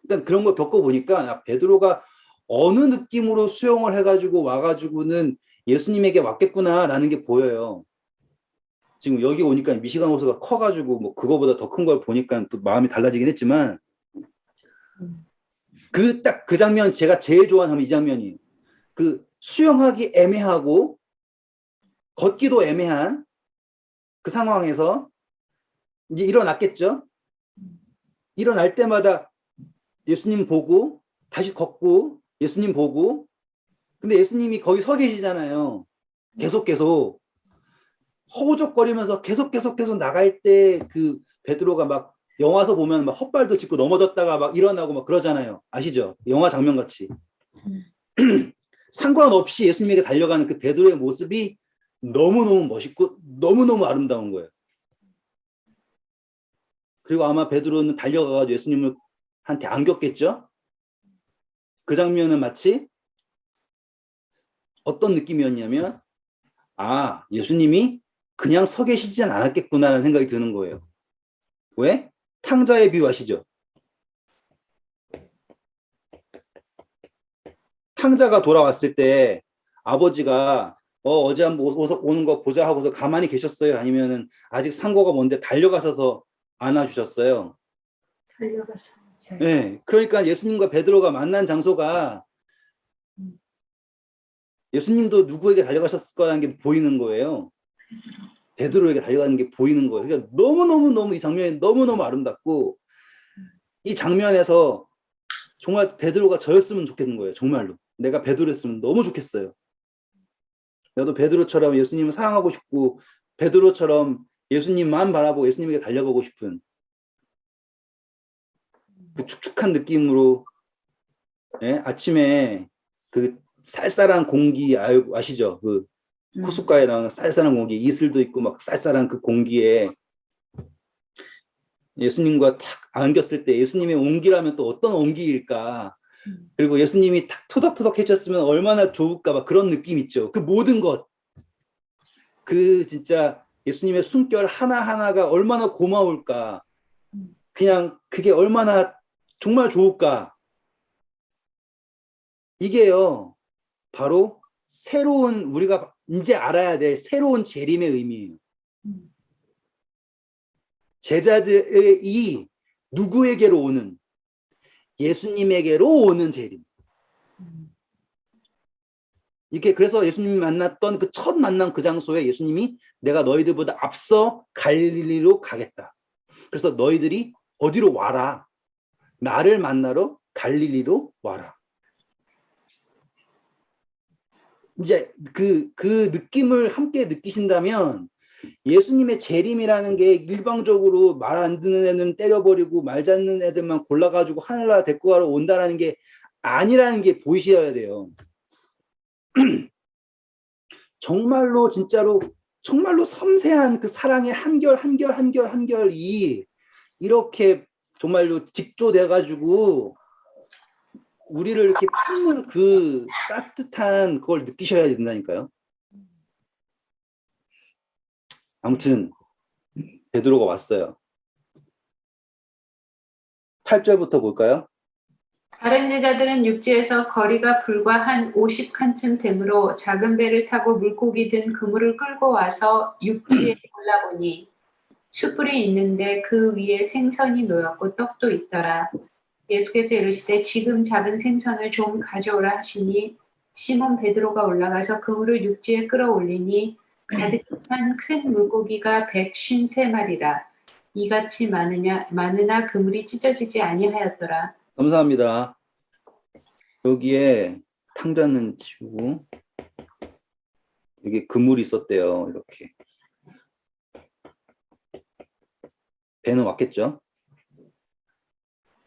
A: 일단 그런 걸 겪어보니까 베드로가 어느 느낌으로 수영을 해가지고 와가지고는 예수님에게 왔겠구나라는 게 보여요. 지금 여기 오니까 미시간 호수가 커가지고 뭐 그거보다 더 큰 걸 보니까 또 마음이 달라지긴 했지만 딱 그 장면 제가 제일 좋아하는 이 장면이에요. 그 수영하기 애매하고 걷기도 애매한 그 상황에서 이제 일어났겠죠. 일어날 때마다 예수님 보고 다시 걷고 예수님 보고 근데 예수님이 거기 서 계시잖아요. 계속 허우적거리면서 계속 나갈 때 그 베드로가 막 영화에서 보면 막 헛발도 짚고 넘어졌다가 막 일어나고 막 그러잖아요. 아시죠? 영화 장면 같이. 상관없이 예수님에게 달려가는 그 베드로의 모습이 너무너무 멋있고 너무너무 아름다운 거예요. 그리고 아마 베드로는 달려가가지고 예수님을 한테 안겼겠죠? 그 장면은 마치 어떤 느낌이었냐면 예수님이 그냥 서 계시진 않았겠구나라는 생각이 드는 거예요. 왜? 탕자의 비유 아시죠? 탕자가 돌아왔을 때 아버지가 어제 한번 오는 거 보자 하고서 가만히 계셨어요? 아니면은 아직 상고가 뭔데 달려가셔서 안아주셨어요?
C: 달려가서.
A: 네, 그러니까 예수님과 베드로가 만난 장소가 예수님도 누구에게 달려가셨을 거라는 게 보이는 거예요. 베드로에게 달려가는 게 보이는 거예요. 그러니까 너무 이 장면이 너무너무 아름답고 이 장면에서 정말 베드로가 저였으면 좋겠는 거예요. 정말로. 내가 베드로였으면 너무 좋겠어요. 나도 베드로처럼 예수님을 사랑하고 싶고 베드로처럼 예수님만 바라보고 예수님에게 달려가고 싶은 그 축축한 느낌으로 아침에 그 쌀쌀한 공기 아시죠? 그 호숫가에 나오는 쌀쌀한 공기, 이슬도 있고 막 쌀쌀한 그 공기에 예수님과 탁 안겼을 때 예수님의 온기라면 또 어떤 온기일까? 그리고 예수님이 탁 토닥토닥 해주셨으면 얼마나 좋을까? 막 그런 느낌 있죠. 그 모든 것. 그 진짜 예수님의 숨결 하나하나가 얼마나 고마울까? 그냥 그게 얼마나 정말 좋을까? 이게요. 바로 새로운 우리가 이제 알아야 될 새로운 재림의 의미예요. 제자들이 누구에게로 오는 예수님에게로 오는 재림. 이게 그래서 예수님이 만났던 그 첫 만남 그 장소에 예수님이 내가 너희들보다 앞서 갈릴리로 가겠다. 그래서 너희들이 어디로 와라. 나를 만나러 갈릴리로 와라. 이제 그 느낌을 함께 느끼신다면 예수님의 재림이라는 게 일방적으로 말 안 듣는 애는 때려버리고 말 듣는 애들만 골라가지고 하늘나라 데리고 가러 온다라는 게 아니라는 게 보이셔야 돼요. 정말로 진짜로 정말로 섬세한 그 사랑의 한결이 이렇게 정말로 직조돼가지고 우리를 이렇게 품는 그 따뜻한 그걸 느끼셔야 된다니까요. 아무튼 베드로가 왔어요. 8절부터 볼까요?
C: 다른 제자들은 육지에서 거리가 불과 한 50칸쯤 되므로 작은 배를 타고 물고기 든 그물을 끌고 와서 육지에 올라보니 숯불이 있는데 그 위에 생선이 놓였고 떡도 있더라. 예수께서 이르시되 지금 잡은 생선을 좀 가져오라 하시니 시몬 베드로가 올라가서 그물을 육지에 끌어올리니 가득 찬 큰 물고기가 153마리라. 이같이 많으나 그물이 찢어지지 아니하였더라.
A: 감사합니다. 여기에 탕자는 치우고 여기 그물이 있었대요. 이렇게 배는 왔겠죠.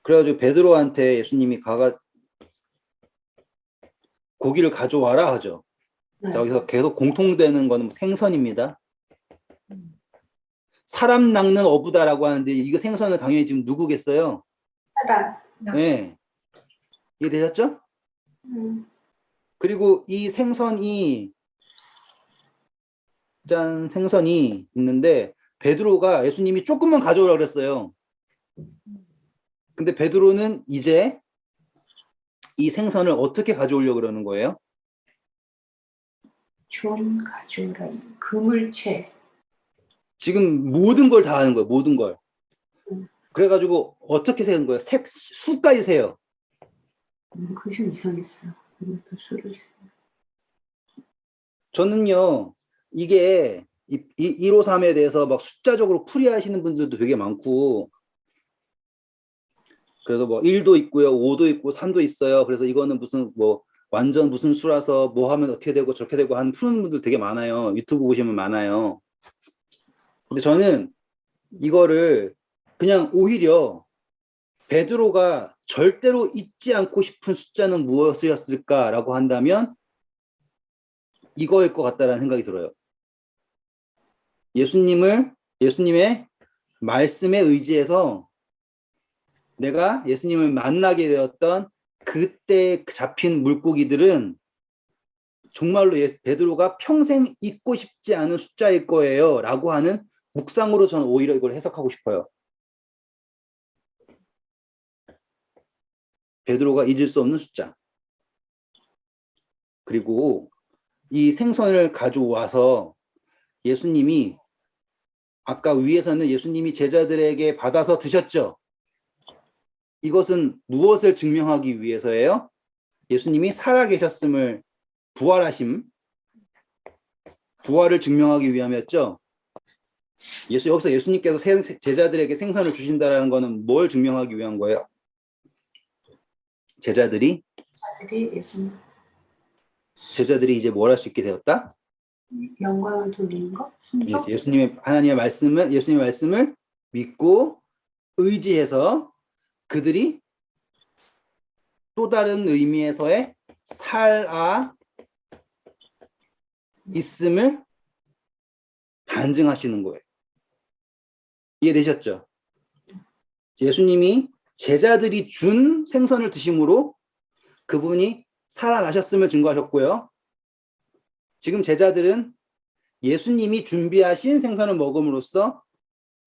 A: 그래가지고 베드로한테 예수님이 가가 고기를 가져와라 하죠.
C: 네.
A: 자, 여기서 계속 공통되는 거는 생선입니다. 사람 낚는 어부다라고 하는데 이거 생선은 당연히 지금 누구겠어요?
C: 사람.
A: 네. 이해되셨죠? 그리고 이 생선이 생선이 있는데 베드로가 예수님이 조금만 가져오라 그랬어요. 근데 베드로는 이제 이 생선을 어떻게 가져오려고 그러는 거예요?
C: 좀 가져오라. 그물채.
A: 지금 모든 걸 다 하는 거예요. 모든 걸. 그래가지고 어떻게 세는 거예요? 수까지 세요.
C: 그게 좀 이상했어. 이것도 수를 세.
A: 저는요, 이게 153에 대해서 막 숫자적으로 풀이하시는 분들도 되게 많고, 그래서 뭐 1도 있고요, 5도 있고, 3도 있어요. 그래서 이거는 무슨 뭐 완전 무슨 수라서 뭐 하면 어떻게 되고 저렇게 되고 하는 푸는 분들 되게 많아요. 유튜브 보시면 많아요. 근데 저는 이거를 그냥 오히려 베드로가 절대로 잊지 않고 싶은 숫자는 무엇이었을까라고 한다면 이거일 것 같다라는 생각이 들어요. 예수님의 말씀에 의지해서 내가 예수님을 만나게 되었던 그때 잡힌 물고기들은 정말로 베드로가 평생 잊고 싶지 않은 숫자일 거예요 라고 하는 묵상으로 저는 오히려 이걸 해석하고 싶어요. 베드로가 잊을 수 없는 숫자. 그리고 이 생선을 가져와서 예수님이 아까 위에서는 예수님이 제자들에게 받아서 드셨죠. 이것은 무엇을 증명하기 위해서예요? 예수님이 살아계셨음을 부활을 증명하기 위함이었죠. 여기서 예수님께서 제자들에게 생선을 주신다라는 것은 뭘 증명하기 위한 거예요? 제자들이 이제 뭘 할 수 있게 되었다?
C: 영광을 돌리는 거?
A: 예수님의 말씀을 믿고 의지해서 그들이 또 다른 의미에서의 살아 있음을 간증하시는 거예요. 이해되셨죠? 예수님이 제자들이 준 생선을 드심으로 그분이 살아나셨음을 증거하셨고요. 지금 제자들은 예수님이 준비하신 생선을 먹음으로써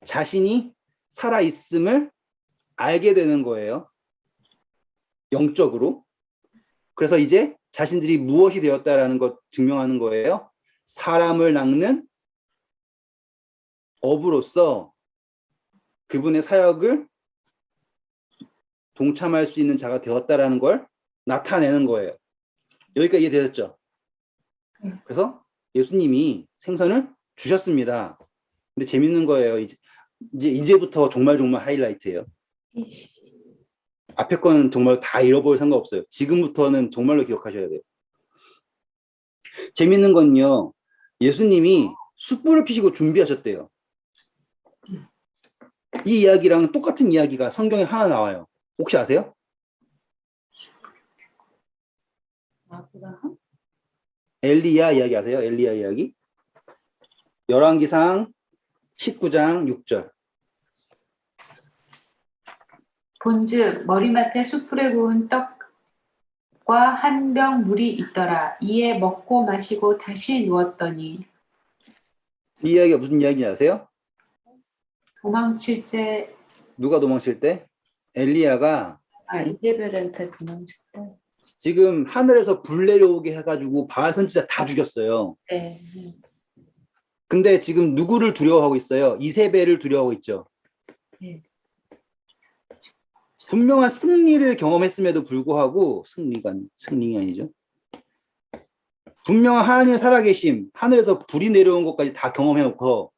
A: 자신이 살아있음을 알게 되는 거예요. 영적으로. 그래서 이제 자신들이 무엇이 되었다라는 것 증명하는 거예요. 사람을 낚는 어부로서 그분의 사역을 동참할 수 있는 자가 되었다라는 걸 나타내는 거예요. 여기까지 이해되셨죠? 그래서 예수님이 생선을 주셨습니다. 근데 재밌는 거예요. 이제부터 정말 하이라이트예요. 앞에 거는 정말 다 잃어버릴 상관없어요. 지금부터는 정말로 기억하셔야 돼요. 재밌는 건요. 예수님이 숯불을 피시고 준비하셨대요. 이 이야기랑 똑같은 이야기가 성경에 하나 나와요. 혹시 아세요? 엘리야 이야기 아세요? 엘리야 이야기? 열왕기상 19장 6절.
C: 본즉 머리맡에 숯불에 구운 떡과 한 병 물이 있더라. 이에 먹고 마시고 다시 누웠더니
A: 이 이야기가 무슨 이야기인지 아세요?
C: 도망칠 때
A: 누가 도망칠 때? 엘리야가
B: 이세벨한테 도망쳤다.
A: 지금 하늘에서 불 내려오게 해가지고 바알 선지자 다 죽였어요.
B: 네.
A: 근데 지금 누구를 두려워하고 있어요? 이세벨을 두려워하고 있죠.
B: 네.
A: 분명한 승리를 경험했음에도 불구하고 승리가 아니죠. 분명한 하나님의 살아계심, 하늘에서 불이 내려온 것까지 다 경험해놓고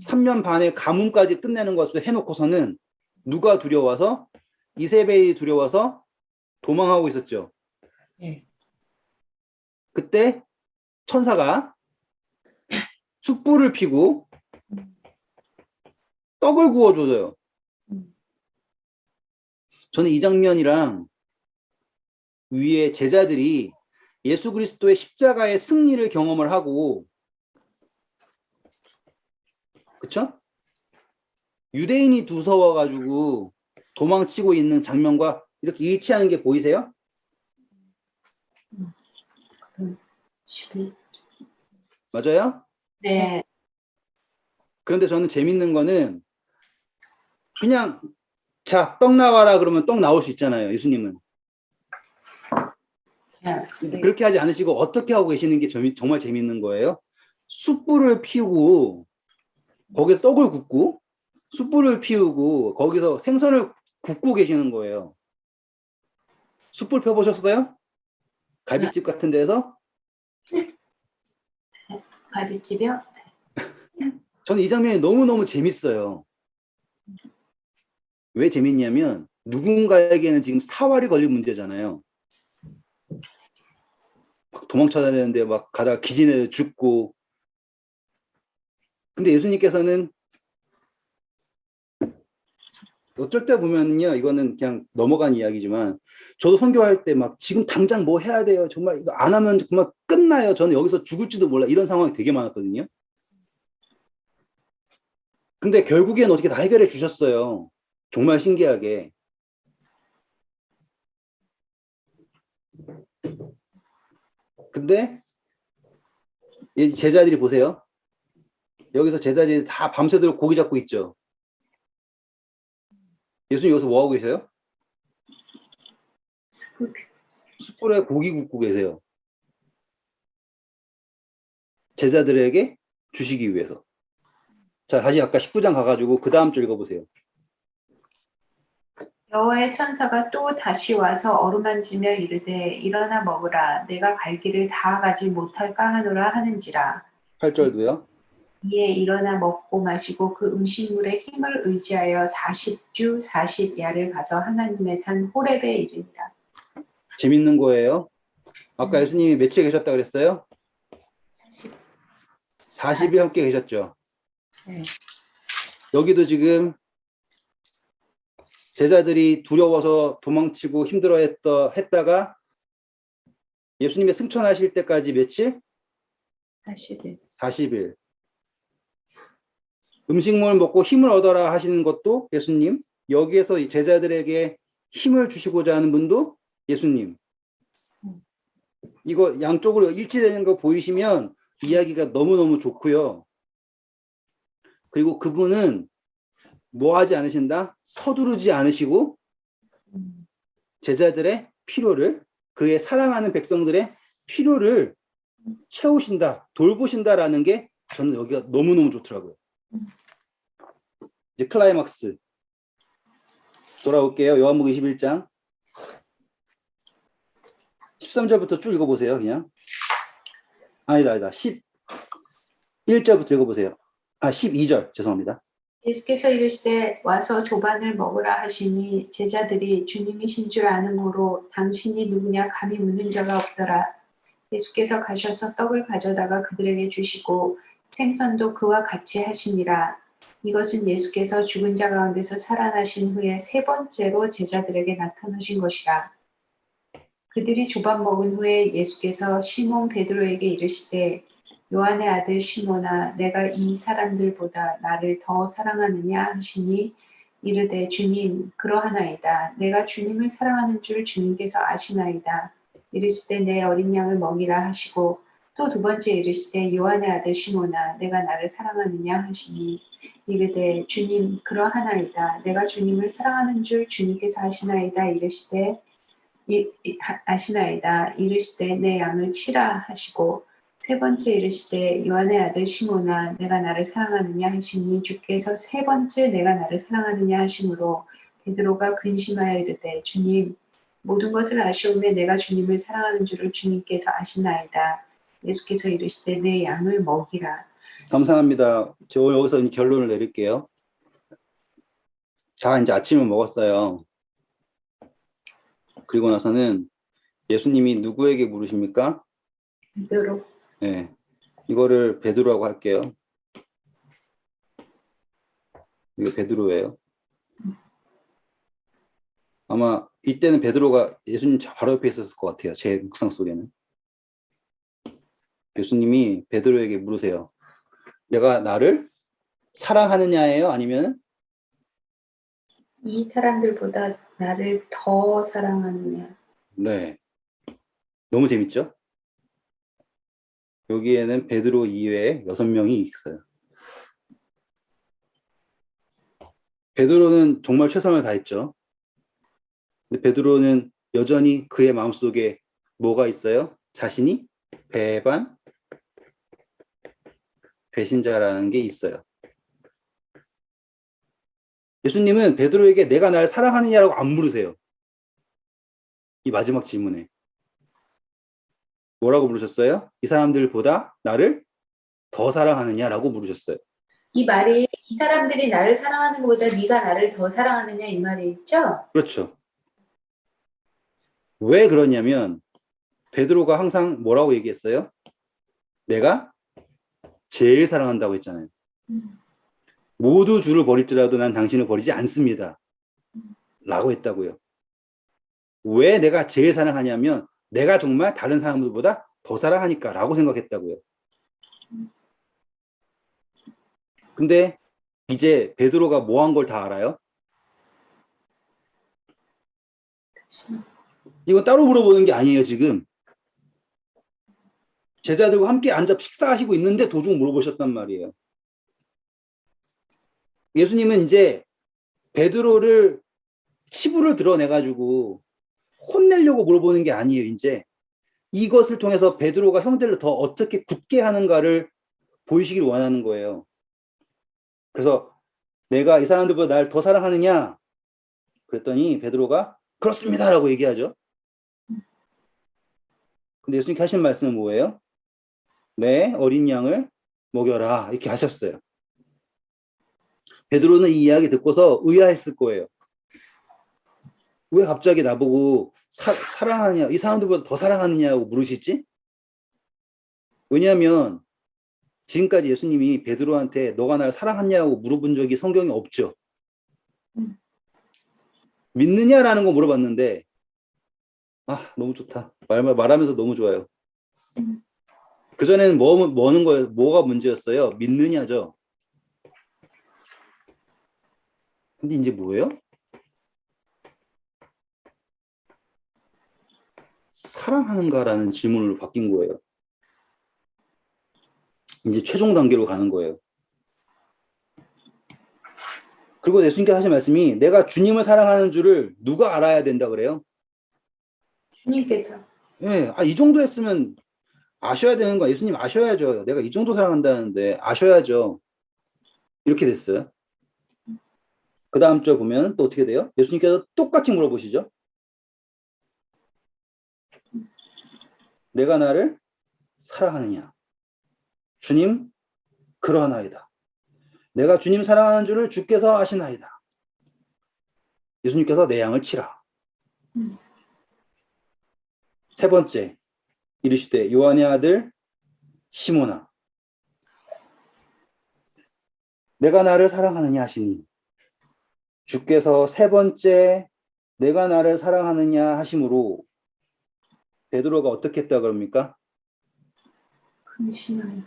A: 3년 반의 가뭄까지 끝내는 것을 해놓고서는 누가 두려워서? 이세벨이 두려워서 도망하고 있었죠.
B: 네.
A: 그때 천사가 숯불을 피고 떡을 구워줘요. 저는 이 장면이랑 위에 제자들이 예수 그리스도의 십자가의 승리를 경험을 하고, 그쵸? 유대인이 두서워가지고 도망치고 있는 장면과 이렇게 일치하는 게 보이세요?
C: 11.
A: 맞아요?
C: 네.
A: 그런데 저는 재밌는 거는 그냥 자, 떡 나와라 그러면 떡 나올 수 있잖아요. 예수님은.
B: 네.
A: 그렇게 하지 않으시고 어떻게 하고 계시는 게 정말 재밌는 거예요. 숯불을 피우고 거기서 떡을 굽고 숯불을 피우고 거기서 생선을 굽고 계시는 거예요. 숯불 펴보셨어요? 갈비집 같은 데서?
C: 갈비집이요?
A: 저는 이 장면이 너무너무 재밌어요. 왜 재밌냐면 누군가에게는 지금 사활이 걸린 문제잖아요. 막 도망쳐야 되는데 막 가다가 기진해서 죽고. 근데 예수님께서는 어쩔 때 보면요, 이거는 그냥 넘어간 이야기지만 저도 선교할 때 막 지금 당장 뭐 해야 돼요. 정말 이거 안 하면 정말 끝나요. 저는 여기서 죽을지도 몰라. 이런 상황이 되게 많았거든요. 근데 결국엔 어떻게 다 해결해 주셨어요. 정말 신기하게. 근데 이 제자들이 보세요. 여기서 제자들이 다 밤새도록 고기 잡고 있죠. 예수님 여기서 뭐 하고 계세요? 숯불에 고기 굽고 계세요. 제자들에게 주시기 위해서. 자, 다시 아까 19장 가가지고 그 다음 줄 읽어보세요.
C: 여호와의 천사가 또 다시 와서 어루만지며 이르되 일어나 먹으라. 내가 갈 길을 다 가지 못할까 하노라 하는지라.
A: 8절도요.
C: 이에 일어나 먹고 마시고 그 음식물의 힘을 의지하여 40주 40야를 가서 하나님의 산 호렙에 이르니라.
A: 재밌는 거예요. 아까 예수님이 며칠 계셨다 그랬어요? 40일 함께 계셨죠.
B: 네.
A: 여기도 지금 제자들이 두려워서 도망치고 힘들어했다가 예수님의 승천하실 때까지 며칠?
B: 40일.
A: 40일. 음식물 먹고 힘을 얻어라 하시는 것도 예수님. 여기에서 제자들에게 힘을 주시고자 하는 분도 예수님. 이거 양쪽으로 일치되는 거 보이시면 이야기가 너무너무 좋고요. 그리고 그분은 뭐 하지 않으신다? 서두르지 않으시고 제자들의 필요를, 그의 사랑하는 백성들의 필요를 채우신다, 돌보신다라는 게 저는 여기가 너무너무 좋더라고요. 이제 클라이막스 돌아올게요. 요한복음 21장 13절부터 쭉 읽어보세요. 그냥 아니다 11절부터 읽어보세요. 12절 죄송합니다.
C: 예수께서 이르시되 와서 조반을 먹으라 하시니 제자들이 주님이신 줄 아는고로 당신이 누구냐 감히 묻는 자가 없더라. 예수께서 가셔서 떡을 가져다가 그들에게 주시고 생선도 그와 같이 하시니라. 이것은 예수께서 죽은 자 가운데서 살아나신 후에 세 번째로 제자들에게 나타나신 것이라. 그들이 조반 먹은 후에 예수께서 시몬 베드로에게 이르시되 요한의 아들 시몬아 내가 이 사람들보다 나를 더 사랑하느냐 하시니 이르되 주님 그러하나이다. 내가 주님을 사랑하는 줄 주님께서 아시나이다. 이르시되 내 어린 양을 먹이라 하시고 또 두 번째 이르시되 요한의 아들 시몬아 내가 나를 사랑하느냐 하시니 이르되 주님 그러하나이다. 내가 주님을 사랑하는 줄 주님께서 아시나이다. 이르시되 아시나이다. 이르시되 내 양을 치라 하시고 세 번째 이르시되 요한의 아들 시몬아 내가 나를 사랑하느냐 하시니 주께서 세 번째 내가 나를 사랑하느냐 하심으로 베드로가 근심하여 이르되 주님 모든 것을 아시오매 내가 주님을 사랑하는 줄을 주님께서 아시나이다. 예수께서 이르시되 내 양을 먹이라.
A: 감사합니다. 저 여기서 이제 결론을 내릴게요. 자, 이제 아침을 먹었어요. 그리고 나서는 예수님이 누구에게 물으십니까?
C: 베드로
A: 네, 이거를 베드로라고 할게요. 이거 베드로예요. 아마 이때는 베드로가 예수님 바로 옆에 있었을 것 같아요. 제 묵상 속에는. 예수님이 베드로에게 물으세요. 내가 나를 사랑하느냐예요? 아니면
C: 이 사람들보다 나를 더 사랑하느냐.
A: 네. 너무 재밌죠? 여기에는 베드로 이외에 6명이 있어요. 베드로는 정말 최선을 다했죠. 근데 베드로는 여전히 그의 마음속에 뭐가 있어요? 자신이 배신자라는 게 있어요. 예수님은 베드로에게 내가 날 사랑하느냐라고 안 물으세요. 이 마지막 질문에. 뭐라고 물으셨어요? 이 사람들보다 나를 더 사랑하느냐라고 물으셨어요.
C: 이 말이 이 사람들이 나를 사랑하는 것보다 네가 나를 더 사랑하느냐 이 말이 있죠?
A: 그렇죠. 왜 그러냐면 베드로가 항상 뭐라고 얘기했어요? 내가 제일 사랑한다고 했잖아요. 모두 주를 버릴지라도 난 당신을 버리지 않습니다. 라고 했다고요. 왜 내가 제일 사랑하냐면 내가 정말 다른 사람들보다 더 사랑하니까 라고 생각했다고요. 근데 이제 베드로가 뭐 한 걸 다 알아요? 이건 따로 물어보는 게 아니에요, 지금. 제자들과 함께 앉아 식사하시고 있는데 도중 물어보셨단 말이에요. 예수님은 이제 베드로를 치부를 드러내가지고 혼내려고 물어보는 게 아니에요, 이제. 이것을 통해서 베드로가 형제를 더 어떻게 굳게 하는가를 보이시길 원하는 거예요. 그래서 내가 이 사람들보다 날 더 사랑하느냐? 그랬더니 베드로가 그렇습니다라고 얘기하죠. 근데 예수님께 하신 말씀은 뭐예요? 내 어린 양을 먹여라 이렇게 하셨어요. 베드로는 이 이야기 듣고서 의아했을 거예요. 왜 갑자기 나보고 사랑하냐, 이 사람들보다 더 사랑하느냐고 물으시지? 왜냐하면 지금까지 예수님이 베드로한테 너가 날 사랑하냐고 물어본 적이 성경에 없죠. 믿느냐라는 거 물어봤는데 너무 좋다. 말하면서 너무 좋아요. 그전에는 뭐는 거예요? 뭐가 문제였어요? 믿느냐죠. 근데 이제 뭐예요? 사랑하는가라는 질문으로 바뀐 거예요. 이제 최종 단계로 가는 거예요. 그리고 예수님께서 하신 말씀이 내가 주님을 사랑하는 줄을 누가 알아야 된다 그래요?
C: 주님께서.
A: 예, 이 정도 했으면 아셔야 되는 거야. 예수님 아셔야죠. 내가 이 정도 사랑한다는데 아셔야죠. 이렇게 됐어요. 그 다음 절 보면 또 어떻게 돼요? 예수님께서 똑같이 물어보시죠. 내가 나를 사랑하느냐? 주님, 그러하나이다. 내가 주님 사랑하는 줄을 주께서 아시나이다. 예수님께서 내 양을 치라. 세 번째, 이르시되 요한의 아들 시몬아, 내가 나를 사랑하느냐 하시니 주께서 세 번째 내가 나를 사랑하느냐 하심으로 베드로가 어떻게 했다 그럽니까?
C: 근심하여.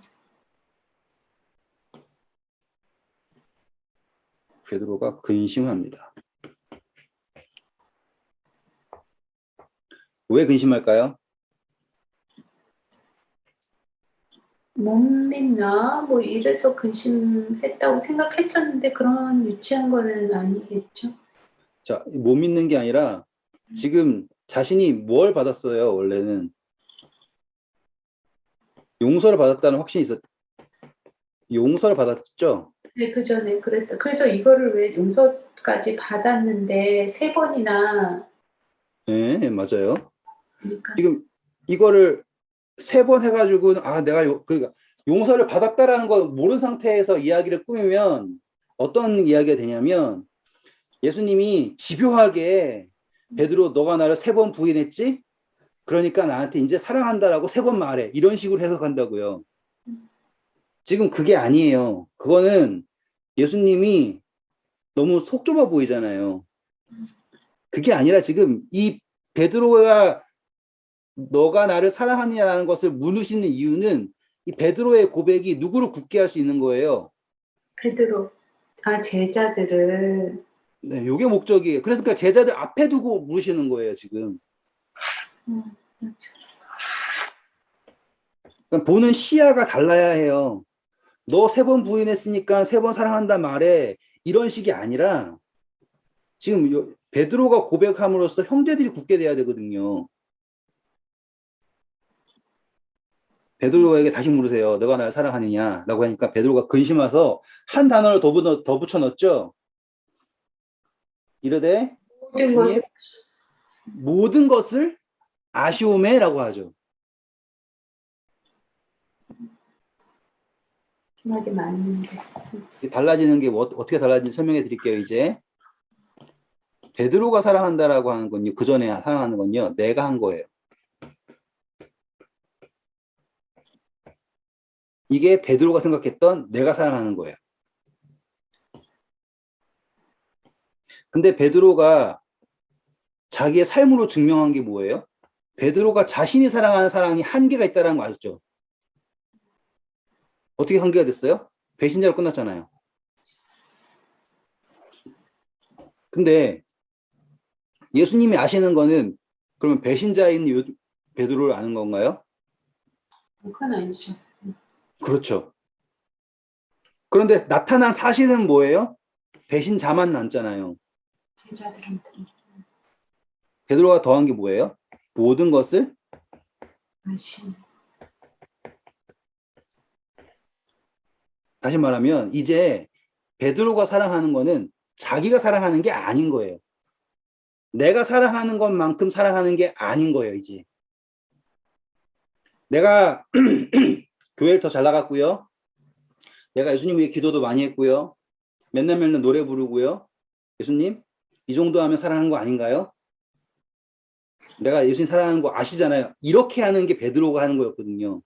A: 베드로가 근심합니다. 왜 근심할까요?
C: 못 믿나? 뭐 이래서 근심했다고 생각했었는데 그런 유치한 거는 아니겠죠?
A: 자, 못 믿는 게 아니라 지금 자신이 뭘 받았어요, 원래는. 용서를 받았다는 확신이 용서를 받았죠?
C: 네, 그 전에 그랬다. 그래서 이거를 왜 용서까지 받았는데 3번이나
A: 네, 맞아요.
C: 그러니까
A: 지금 이거를 3번 해가지고, 아, 내가 그러니까 용서를 받았다라는 걸 모르는 상태에서 이야기를 꾸미면 어떤 이야기가 되냐면 예수님이 집요하게 베드로 너가 나를 3번 부인했지? 그러니까 나한테 이제 사랑한다라고 3번 말해. 이런 식으로 해석한다고요. 지금 그게 아니에요. 그거는 예수님이 너무 속 좁아 보이잖아요. 그게 아니라 지금 이 베드로가 너가 나를 사랑하느냐라는 것을 물으시는 이유는 이 베드로의 고백이 누구를 굳게 할 수 있는 거예요.
C: 베드로 제자들을
A: 네, 요게 목적이에요. 그래서 그러니까 제자들 앞에 두고 물으시는 거예요, 지금.
C: 그렇죠.
A: 그러니까 보는 시야가 달라야 해요. 너 3번 부인했으니까 3번 사랑한다 말해. 이런 식이 아니라 지금 베드로가 고백함으로써 형제들이 굳게 돼야 되거든요. 베드로에게 다시 물으세요. 너가 나를 사랑하느냐? 라고 하니까 베드로가 근심해서 한 단어를 더 붙여 넣었죠. 이르되
C: 모든
A: 주님
C: 것을
A: 모든 것을 아시오메라고 하죠.
C: 하게 맞는데
A: 달라지는 게 어떻게 달라지는지 설명해 드릴게요. 이제 베드로가 사랑한다라고 하는 건요. 그 전에 사랑하는 건요. 내가 한 거예요. 이게 베드로가 생각했던 내가 사랑하는 거예요. 근데 베드로가 자기의 삶으로 증명한 게 뭐예요? 베드로가 자신이 사랑하는 사랑이 한계가 있다는 거 아시죠? 어떻게 한계가 됐어요? 배신자로 끝났잖아요. 근데 예수님이 아시는 거는 그러면 배신자인 베드로를 아는 건가요?
C: 그건 아니죠.
A: 그렇죠. 그런데 나타난 사실은 뭐예요? 배신자만 남잖아요.
C: 제자들한테
A: 베드로가 더한 게 뭐예요? 모든 것을
C: 아신
A: 다시 말하면 이제 베드로가 사랑하는 거는 자기가 사랑하는 게 아닌 거예요. 내가 사랑하는 것만큼 사랑하는 게 아닌 거예요, 이제. 내가 교회를 더 잘 나갔고요. 내가 예수님 위해 기도도 많이 했고요. 맨날 맨날 노래 부르고요. 예수님, 이 정도 하면 사랑한 거 아닌가요? 내가 예수님 사랑하는 거 아시잖아요. 이렇게 하는 게 베드로가 하는 거였거든요.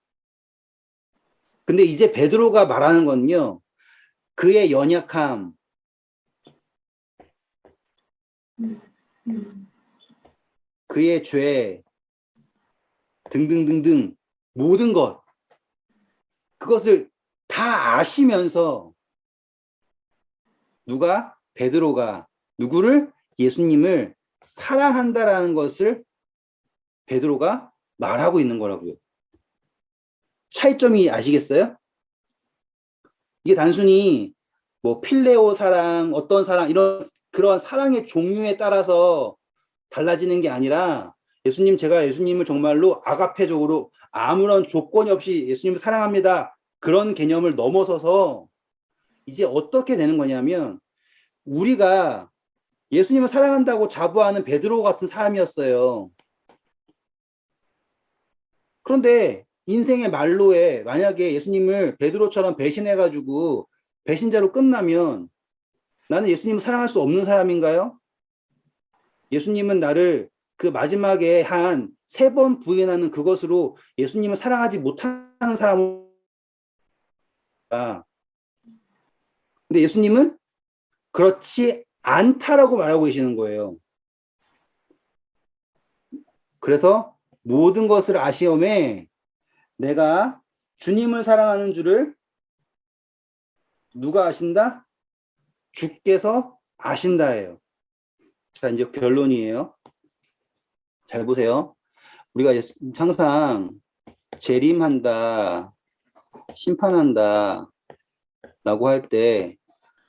A: 근데 이제 베드로가 말하는 건요. 그의 연약함, 그의 죄, 등등등등 모든 것 그것을 다 아시면서 베드로가 누구를? 예수님을 사랑한다라는 것을 베드로가 말하고 있는 거라고요. 차이점이 아시겠어요? 이게 단순히 뭐 필레오 사랑, 어떤 사랑 이런 그런 사랑의 종류에 따라서 달라지는 게 아니라 제가 예수님을 정말로 아가페적으로 아무런 조건이 없이 예수님을 사랑합니다. 그런 개념을 넘어서서 이제 어떻게 되는 거냐면 우리가 예수님을 사랑한다고 자부하는 베드로 같은 사람이었어요. 그런데 인생의 말로에 만약에 예수님을 베드로처럼 배신해가지고 배신자로 끝나면 나는 예수님을 사랑할 수 없는 사람인가요? 예수님은 나를 그 마지막에 한 3번 부인하는 그것으로 예수님을 사랑하지 못하는 사람이다. 근데 예수님은 그렇지 않다라고 말하고 계시는 거예요. 그래서 모든 것을 아시오매 내가 주님을 사랑하는 줄을 누가 아신다? 주께서 아신다예요. 자, 이제 결론이에요. 잘 보세요. 우리가 항상 재림한다, 심판한다 라고 할 때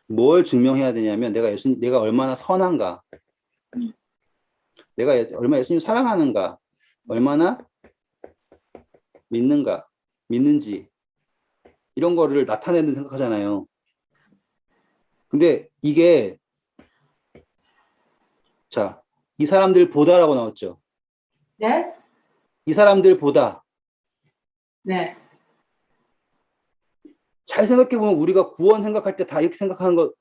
A: 뭘 증명해야 되냐면 내가 얼마나 선한가, 내가 얼마나 예수님 사랑하는가, 얼마나 믿는지 이런 거를 나타내는 생각하잖아요. 근데 이게 자, 이 사람들 보다라고 나왔죠.
C: 네?
A: 이 사람들 보다.
C: 네.
A: 잘 생각해보면 우리가 구원 생각할 때 다 이렇게 생각하는 거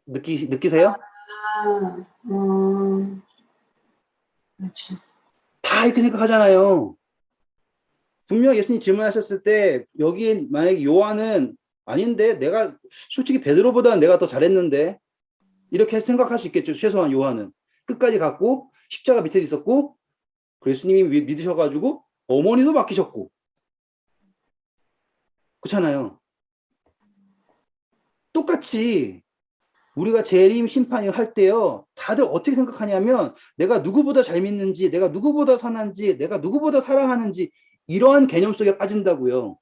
A: 느끼세요?
C: 아, 그렇죠.
A: 다 이렇게 생각하잖아요. 분명 예수님 질문하셨을 때 여기에 만약에 요한은 아닌데 내가 솔직히 베드로보다는 내가 더 잘했는데 이렇게 생각할 수 있겠죠. 최소한 요한은 끝까지 갔고 십자가 밑에 있었고 예수님이 믿으셔가지고 어머니도 맡기셨고 그렇잖아요. 똑같이 우리가 재림 심판을 할 때요 다들 어떻게 생각하냐면 내가 누구보다 잘 믿는지 내가 누구보다 선한지 내가 누구보다 사랑하는지 이러한 개념 속에 빠진다고요.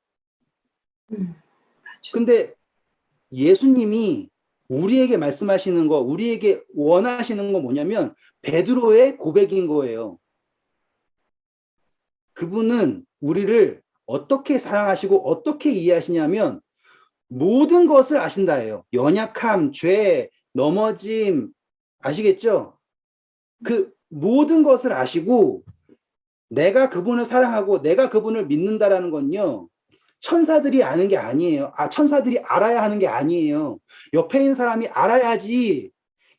A: 근데 예수님이 우리에게 말씀하시는 거 우리에게 원하시는 거 뭐냐면 베드로의 고백인 거예요. 그분은 우리를 어떻게 사랑하시고 어떻게 이해하시냐면 모든 것을 아신다예요. 연약함, 죄, 넘어짐 아시겠죠? 그 모든 것을 아시고 내가 그분을 사랑하고 내가 그분을 믿는다라는 건요. 천사들이 아는 게 아니에요. 천사들이 알아야 하는 게 아니에요. 옆에 있는 사람이 알아야지.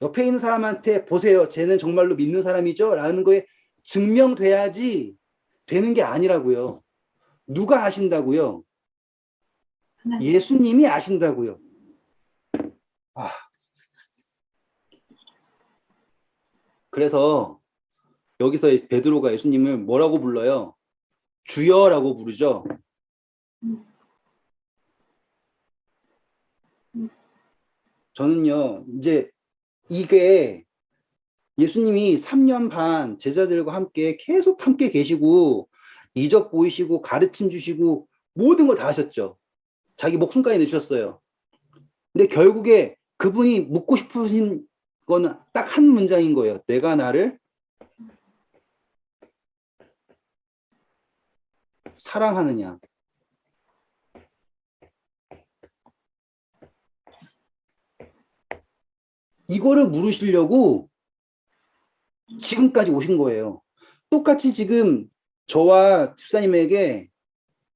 A: 옆에 있는 사람한테 보세요. 쟤는 정말로 믿는 사람이죠? 라는 거에 증명돼야지 되는 게 아니라고요. 누가 아신다고요? 예수님이 아신다고요. 그래서 여기서 베드로가 예수님을 뭐라고 불러요? 주여라고 부르죠. 저는요, 이제 이게 예수님이 3년 반 제자들과 함께 계속 함께 계시고 이적 보이시고 가르침 주시고 모든 걸 다 하셨죠. 자기 목숨까지 내주셨어요. 근데 결국에 그분이 묻고 싶으신 거는 딱 한 문장인 거예요. 내가 나를 사랑하느냐. 이거를 물으시려고 지금까지 오신 거예요. 똑같이 지금 저와 집사님에게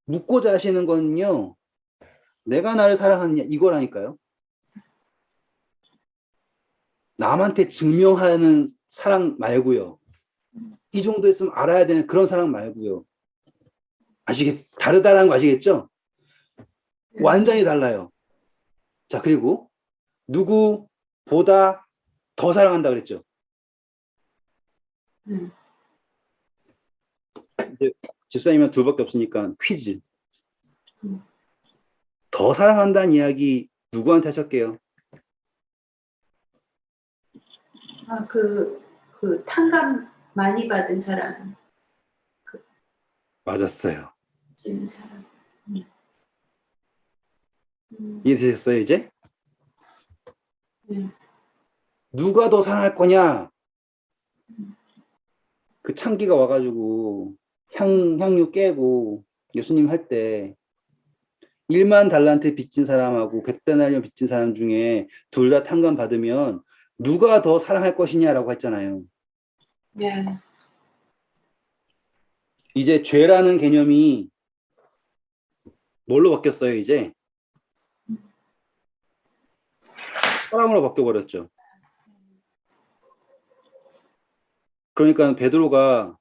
A: 묻고자 하시는 건요. 내가 나를 사랑하느냐 이거라니까요. 남한테 증명하는 사랑 말고요. 이 정도 했으면 알아야 되는 그런 사랑 말고요. 다르다라는 거 아시겠죠? 완전히 달라요. 자, 그리고 누구보다 더 사랑한다 그랬죠. 이제 집사님은 둘밖에 없으니까 퀴즈. 더 사랑한다는 이야기 누구한테 하셨게요?
C: 그 탕감 많이 받은 사람.
A: 맞았어요.
C: 찐 사람.
A: 이해되셨어요, 이제? 누가 더 사랑할 거냐? 그 창기가 와가지고 향유 깨고 예수님 할 때 1만 달란트 빚진 사람하고 100데나리온 빚진 사람 중에 둘 다 탕감 받으면 누가 더 사랑할 것이냐라고 했잖아요.
C: 네.
A: 이제 죄라는 개념이 뭘로 바뀌었어요, 이제? 사랑으로 바뀌어버렸죠. 그러니까 베드로가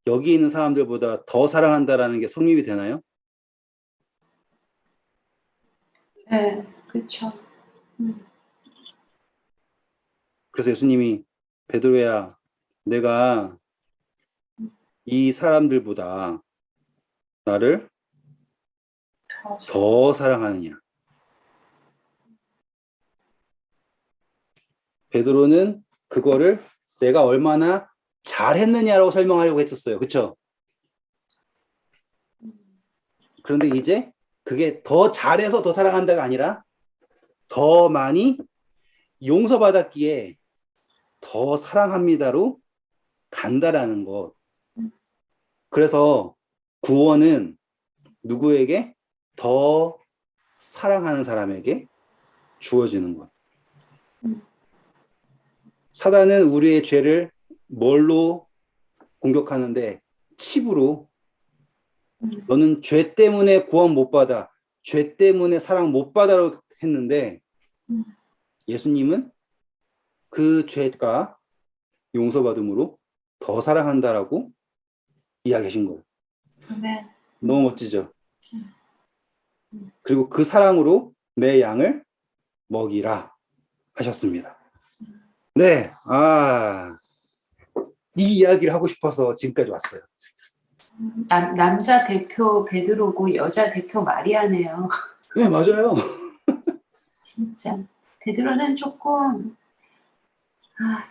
A: 여기 있는 사람들보다 더 사랑한다라는 게 성립이 되나요?
C: 네, 그렇죠.
A: 그래서 예수님이 베드로야, 내가 이 사람들보다 나를 더 사랑하느냐? 베드로는 그거를 내가 얼마나 잘했느냐라고 설명하려고 했었어요. 그렇죠? 그런데 이제 그게 더 잘해서 더 사랑한다가 아니라 더 많이 용서받았기에 더 사랑합니다로 간다라는 것. 그래서 구원은 누구에게? 더 사랑하는 사람에게 주어지는 것. 사단은 우리의 죄를 뭘로 공격하는데? 칩으로. 너는 죄 때문에 구원 못 받아. 죄 때문에 사랑 못 받아로 했는데 예수님은 그 죄가 용서받음으로 더 사랑한다라고 이야기하신 거예요.
C: 아멘.
A: 너무 멋지죠? 그리고 그 사랑으로 내 양을 먹이라 하셨습니다. 네, 이 이야기를 하고 싶어서 지금까지 왔어요.
C: 남자 대표 베드로고 여자 대표 마리아네요.
A: 네, 맞아요.
C: 진짜. 베드로는 조금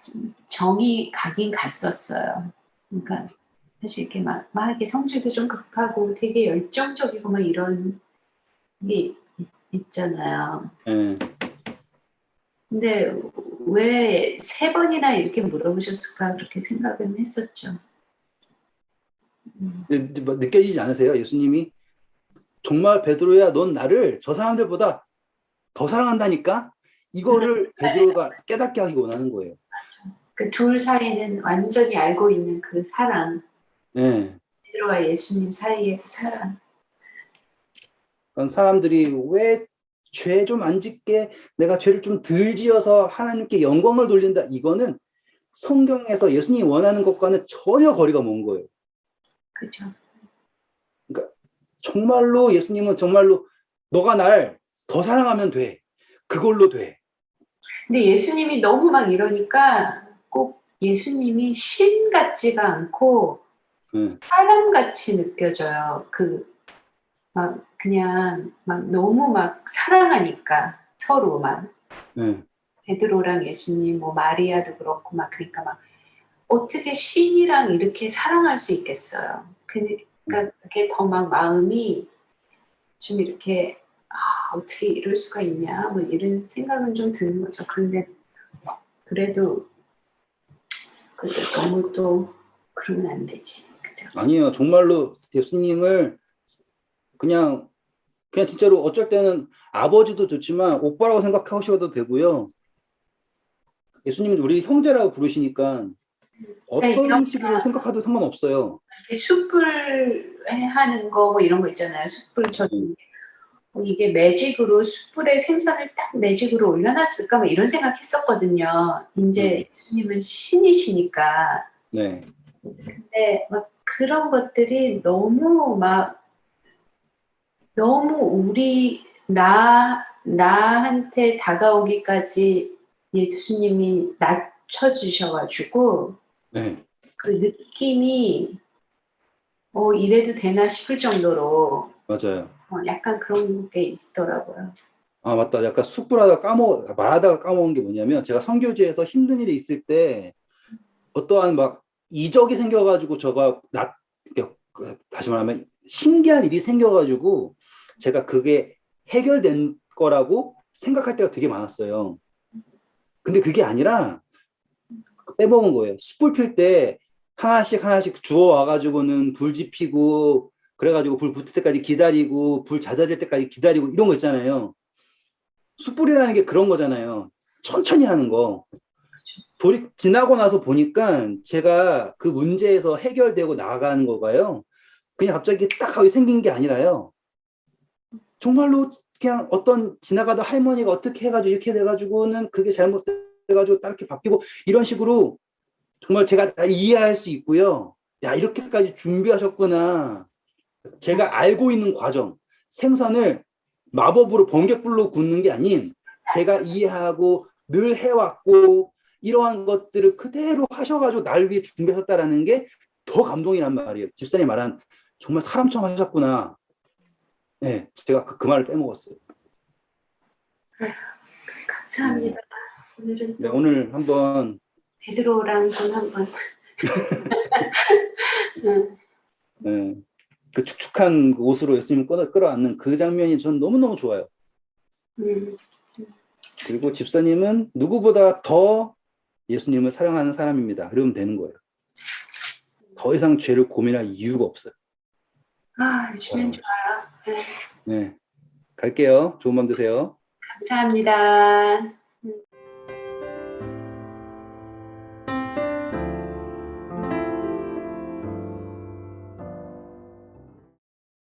C: 좀 정이 가긴 갔었어요. 그러니까 사실 이렇게 막 이렇게 성질도 좀 급하고 되게 열정적이고 막 이런 게 있잖아요.
A: 네.
C: 근데 왜 3번이나 이렇게 물어보셨을까 그렇게 생각은 했었죠.
A: 느껴지지 않으세요? 예수님이 정말 베드로야, 넌 나를 저 사람들보다 더 사랑한다니까? 이거를 베드로가 깨닫게 하기 원하는 거예요.
C: 그 둘 사이는 완전히 알고 있는 그 사랑.
A: 네.
C: 베드로와 예수님 사이의 그 사랑.
A: 사람들이 왜 죄 좀 안 짓게 내가 죄를 좀 덜 지어서 하나님께 영광을 돌린다. 이거는 성경에서 예수님이 원하는 것과는 전혀 거리가 먼 거예요.
C: 그죠.
A: 그러니까 정말로 예수님은 정말로 너가 날 더 사랑하면 돼. 그걸로 돼.
C: 근데 예수님이 너무 막 이러니까 꼭 예수님이 신 같지가 않고 사람같이 느껴져요. 막 그냥 막 너무 막 사랑하니까 서로만. 베드로랑 예수님, 뭐 마리아도 그렇고 막 그러니까 막 어떻게 신이랑 이렇게 사랑할 수 있겠어요. 그러니까 그게 더 막 마음이 좀 이렇게 어떻게 이럴 수가 있냐 뭐 이런 생각은 좀 드는 거죠. 그런데 그래도 너무 또 그러면 안 되지. 그죠?
A: 아니에요. 정말로 예수님을 그냥 진짜로 어쩔 때는 아버지도 좋지만 오빠라고 생각하셔도 되고요. 예수님은 우리 형제라고 부르시니까 어떤 식으로 생각해도 상관없어요.
C: 숯불 하는 거 뭐 이런 거 있잖아요. 숯불 저기 이게 매직으로 숯불에 생선을 딱 매직으로 올려놨을까 뭐 이런 생각했었거든요. 이제 예수님은 신이시니까.
A: 네.
C: 근데 막 그런 것들이 너무 나한테 다가오기까지 예수님이 낮춰주셔가지고
A: 네.
C: 그 느낌이 이래도 되나 싶을 정도로
A: 맞아요.
C: 약간 그런 게 있더라고요.
A: 맞다. 약간 말하다가 까먹은 게 뭐냐면 제가 선교지에서 힘든 일이 있을 때 어떠한 막 이적이 생겨가지고 다시 말하면 신기한 일이 생겨가지고 제가 그게 해결된 거라고 생각할 때가 되게 많았어요. 근데 그게 아니라 빼먹은 거예요. 숯불 필 때 하나씩 주워 와가지고는 불 지피고 그래가지고 불 붙을 때까지 기다리고 불 잦아질 때까지 기다리고 이런 거 있잖아요. 숯불이라는 게 그런 거잖아요. 천천히 하는 거. 지나고 나서 보니까 제가 그 문제에서 해결되고 나아가는 거가요. 그냥 갑자기 딱 하게 생긴 게 아니라요. 정말로 그냥 어떤 지나가던 할머니가 어떻게 해가지고 이렇게 돼가지고는 그게 잘못돼가지고 딱 이렇게 바뀌고 이런 식으로 정말 제가 다 이해할 수 있고요. 야, 이렇게까지 준비하셨구나. 제가 알고 있는 과정, 생선을 마법으로 번갯불로 굽는 게 아닌 제가 이해하고 늘 해왔고 이러한 것들을 그대로 하셔가지고 날 위해 준비하셨다라는 게 더 감동이란 말이에요. 집사님 말한 정말 사람처럼 하셨구나. 네, 제가 그 말을 빼먹었어요.
C: 감사합니다. 오늘은
A: 네,
C: 또
A: 오늘 한번
C: 베드로랑 좀 한번 응,
A: 네, 그 축축한 옷으로 예수님을 끌어안는 그 장면이 전 너무너무 좋아요.
C: 응,
A: 그리고 집사님은 누구보다 더 예수님을 사랑하는 사람입니다. 그러면 되는 거예요. 더 이상 죄를 고민할 이유가 없어요.
C: 요즘엔 좋아요. 네,
A: 네, 갈게요. 좋은 밤 되세요.
C: 감사합니다.